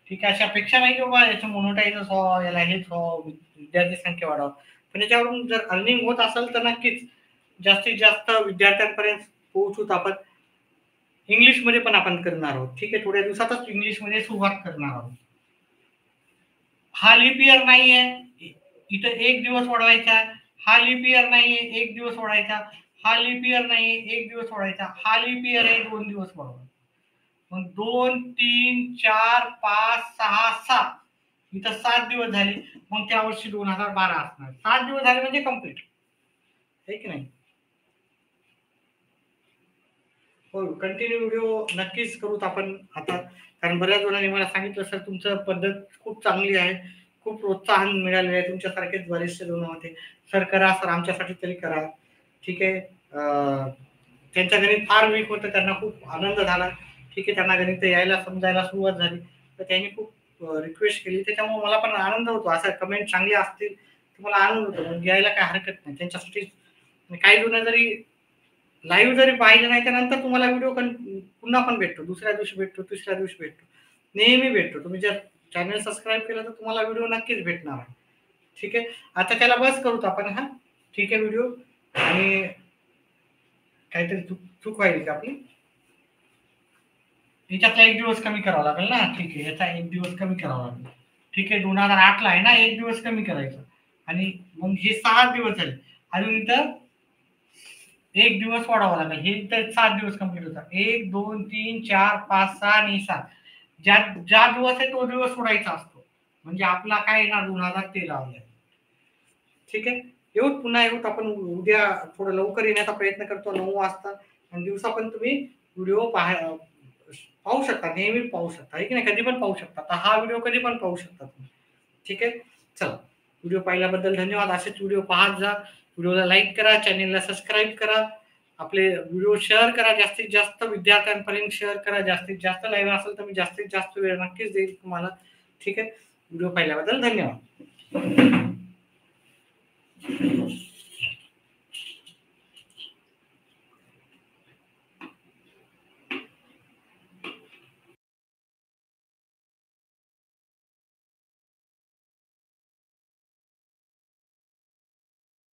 ठीक आहे. अशा अपेक्षा नाही की बाबा याचं मोनोटाईजच व्हावं, याला हेच व्हावं, विद्यार्थी संख्या वाढावं. पण याच्यावरून जर अर्निंग होत असेल तर नक्कीच जास्तीत जास्त विद्यार्थ्यांपर्यंत पोहोचूत आपण. इंग्लिशमध्ये पण आपण करणार आहोत. ठीक आहे. थोड्या दिवसातच इंग्लिशमध्ये सुरुवात करणार आहोत. हा लीप इयर नाहीये, इथं 1 दिवस वाढवायचा. हा लीप इयर नाहीये, 1 दिवस वाढायचा. हा लीप इयर नाहीये, 1 दिवस वाढायचा. हा लीप इयर आहे, 2 दिवस वाढवायचा. मग 2, 3, 4, 5, 6, 7, इथं 7 दिवस झाले. मग त्या वर्षी 2012 असणार. 7 दिवस झाले म्हणजे कम्प्लीट. आहे की नाही? हो, कंटिन्यू व्हिडिओ नक्कीच करूत आपण आता. कारण बऱ्याच जणांनी मला सांगितलं, "सर तुमचं पद्धत खूप चांगली आहे. खूप प्रोत्साहन मिळालेलं आहे. तुमच्यासारखेच बरेचसे जण होते. सर करा, सर आमच्यासाठी तरी करा." ठीक आहे. त्यांच्या गणित फार वीक होतं. त्यांना खूप आनंद झाला. ठीक आहे, त्यांना गणित यायला समजायला सुरुवात झाली. तर त्यांनी खूप रिक्वेस्ट केली. त्याच्यामुळे मला पण आनंद होतो. अशा कमेंट चांगल्या असतील तर मला आनंद होतो. मग यायला काही हरकत नाही. त्यांच्यासाठी काही जण जरी लाईव्ह जरी पाहिलं नाही, त्यानंतर तुम्हाला व्हिडिओ पुन्हा पण भेटतो. दुसऱ्या दिवशी भेटतो, तिसऱ्या दिवशी भेटतो. नेहमी भेटतो. तुम्ही जर चॅनल सबस्क्राईब केलं तर तुम्हाला व्हिडिओ नक्कीच भेटणार आहे. ठीक आहे. आता त्याला बस करूत आपण हां. ठीक आहे व्हिडिओ. आणि काहीतरी चूक चूक व्हायली का आपली? याच्यातला 1 दिवस कमी करावा लागेल ना? ठीक आहे. याचा 1 दिवस कमी करावा लागेल. ठीक आहे. 2008 ला आहे ना, 1 दिवस कमी करायचं. आणि मग हे 6 दिवस झाले. अजून इथं 1 दिवस वाढवावा लागेल. हे तर 7 दिवस कंप्लीट होतात. 1, 2, 3, 4, 5, 6 आणि 7. ज्या ज्या दिवस आहे तो दिवस सोडायचा असतो. म्हणजे आपला काय येणार 2013 ला. ठीक आहे. येऊत पुन्हा येऊत आपण उद्या थोडं लवकर येण्याचा प्रयत्न करतो 9 वाजता. आणि दिवसा पण तुम्ही व्हिडिओ पाहू शकता. नेहमी पाहू शकता. आहे की नाही? कधी पण पाहू शकता. आता हा व्हिडिओ कधी पण पाहू शकता तुम्ही. ठीक आहे. चला. व्हिडिओ पाहिल्याबद्दल धन्यवाद. असेच व्हिडिओ पाहत जा. व्हिडिओला लाईक करा, चॅनेलला सबस्क्राईब करा. आपले व्हिडिओ शेअर करा. जास्तीत जास्त विद्यार्थ्यांपर्यंत शेअर करा. जास्तीत जास्त लाईव्ह असेल तर मी जास्तीत जास्त वेळ नक्कीच देईल तुम्हाला. ठीक आहे. व्हिडिओ पाहिल्याबद्दल धन्यवाद.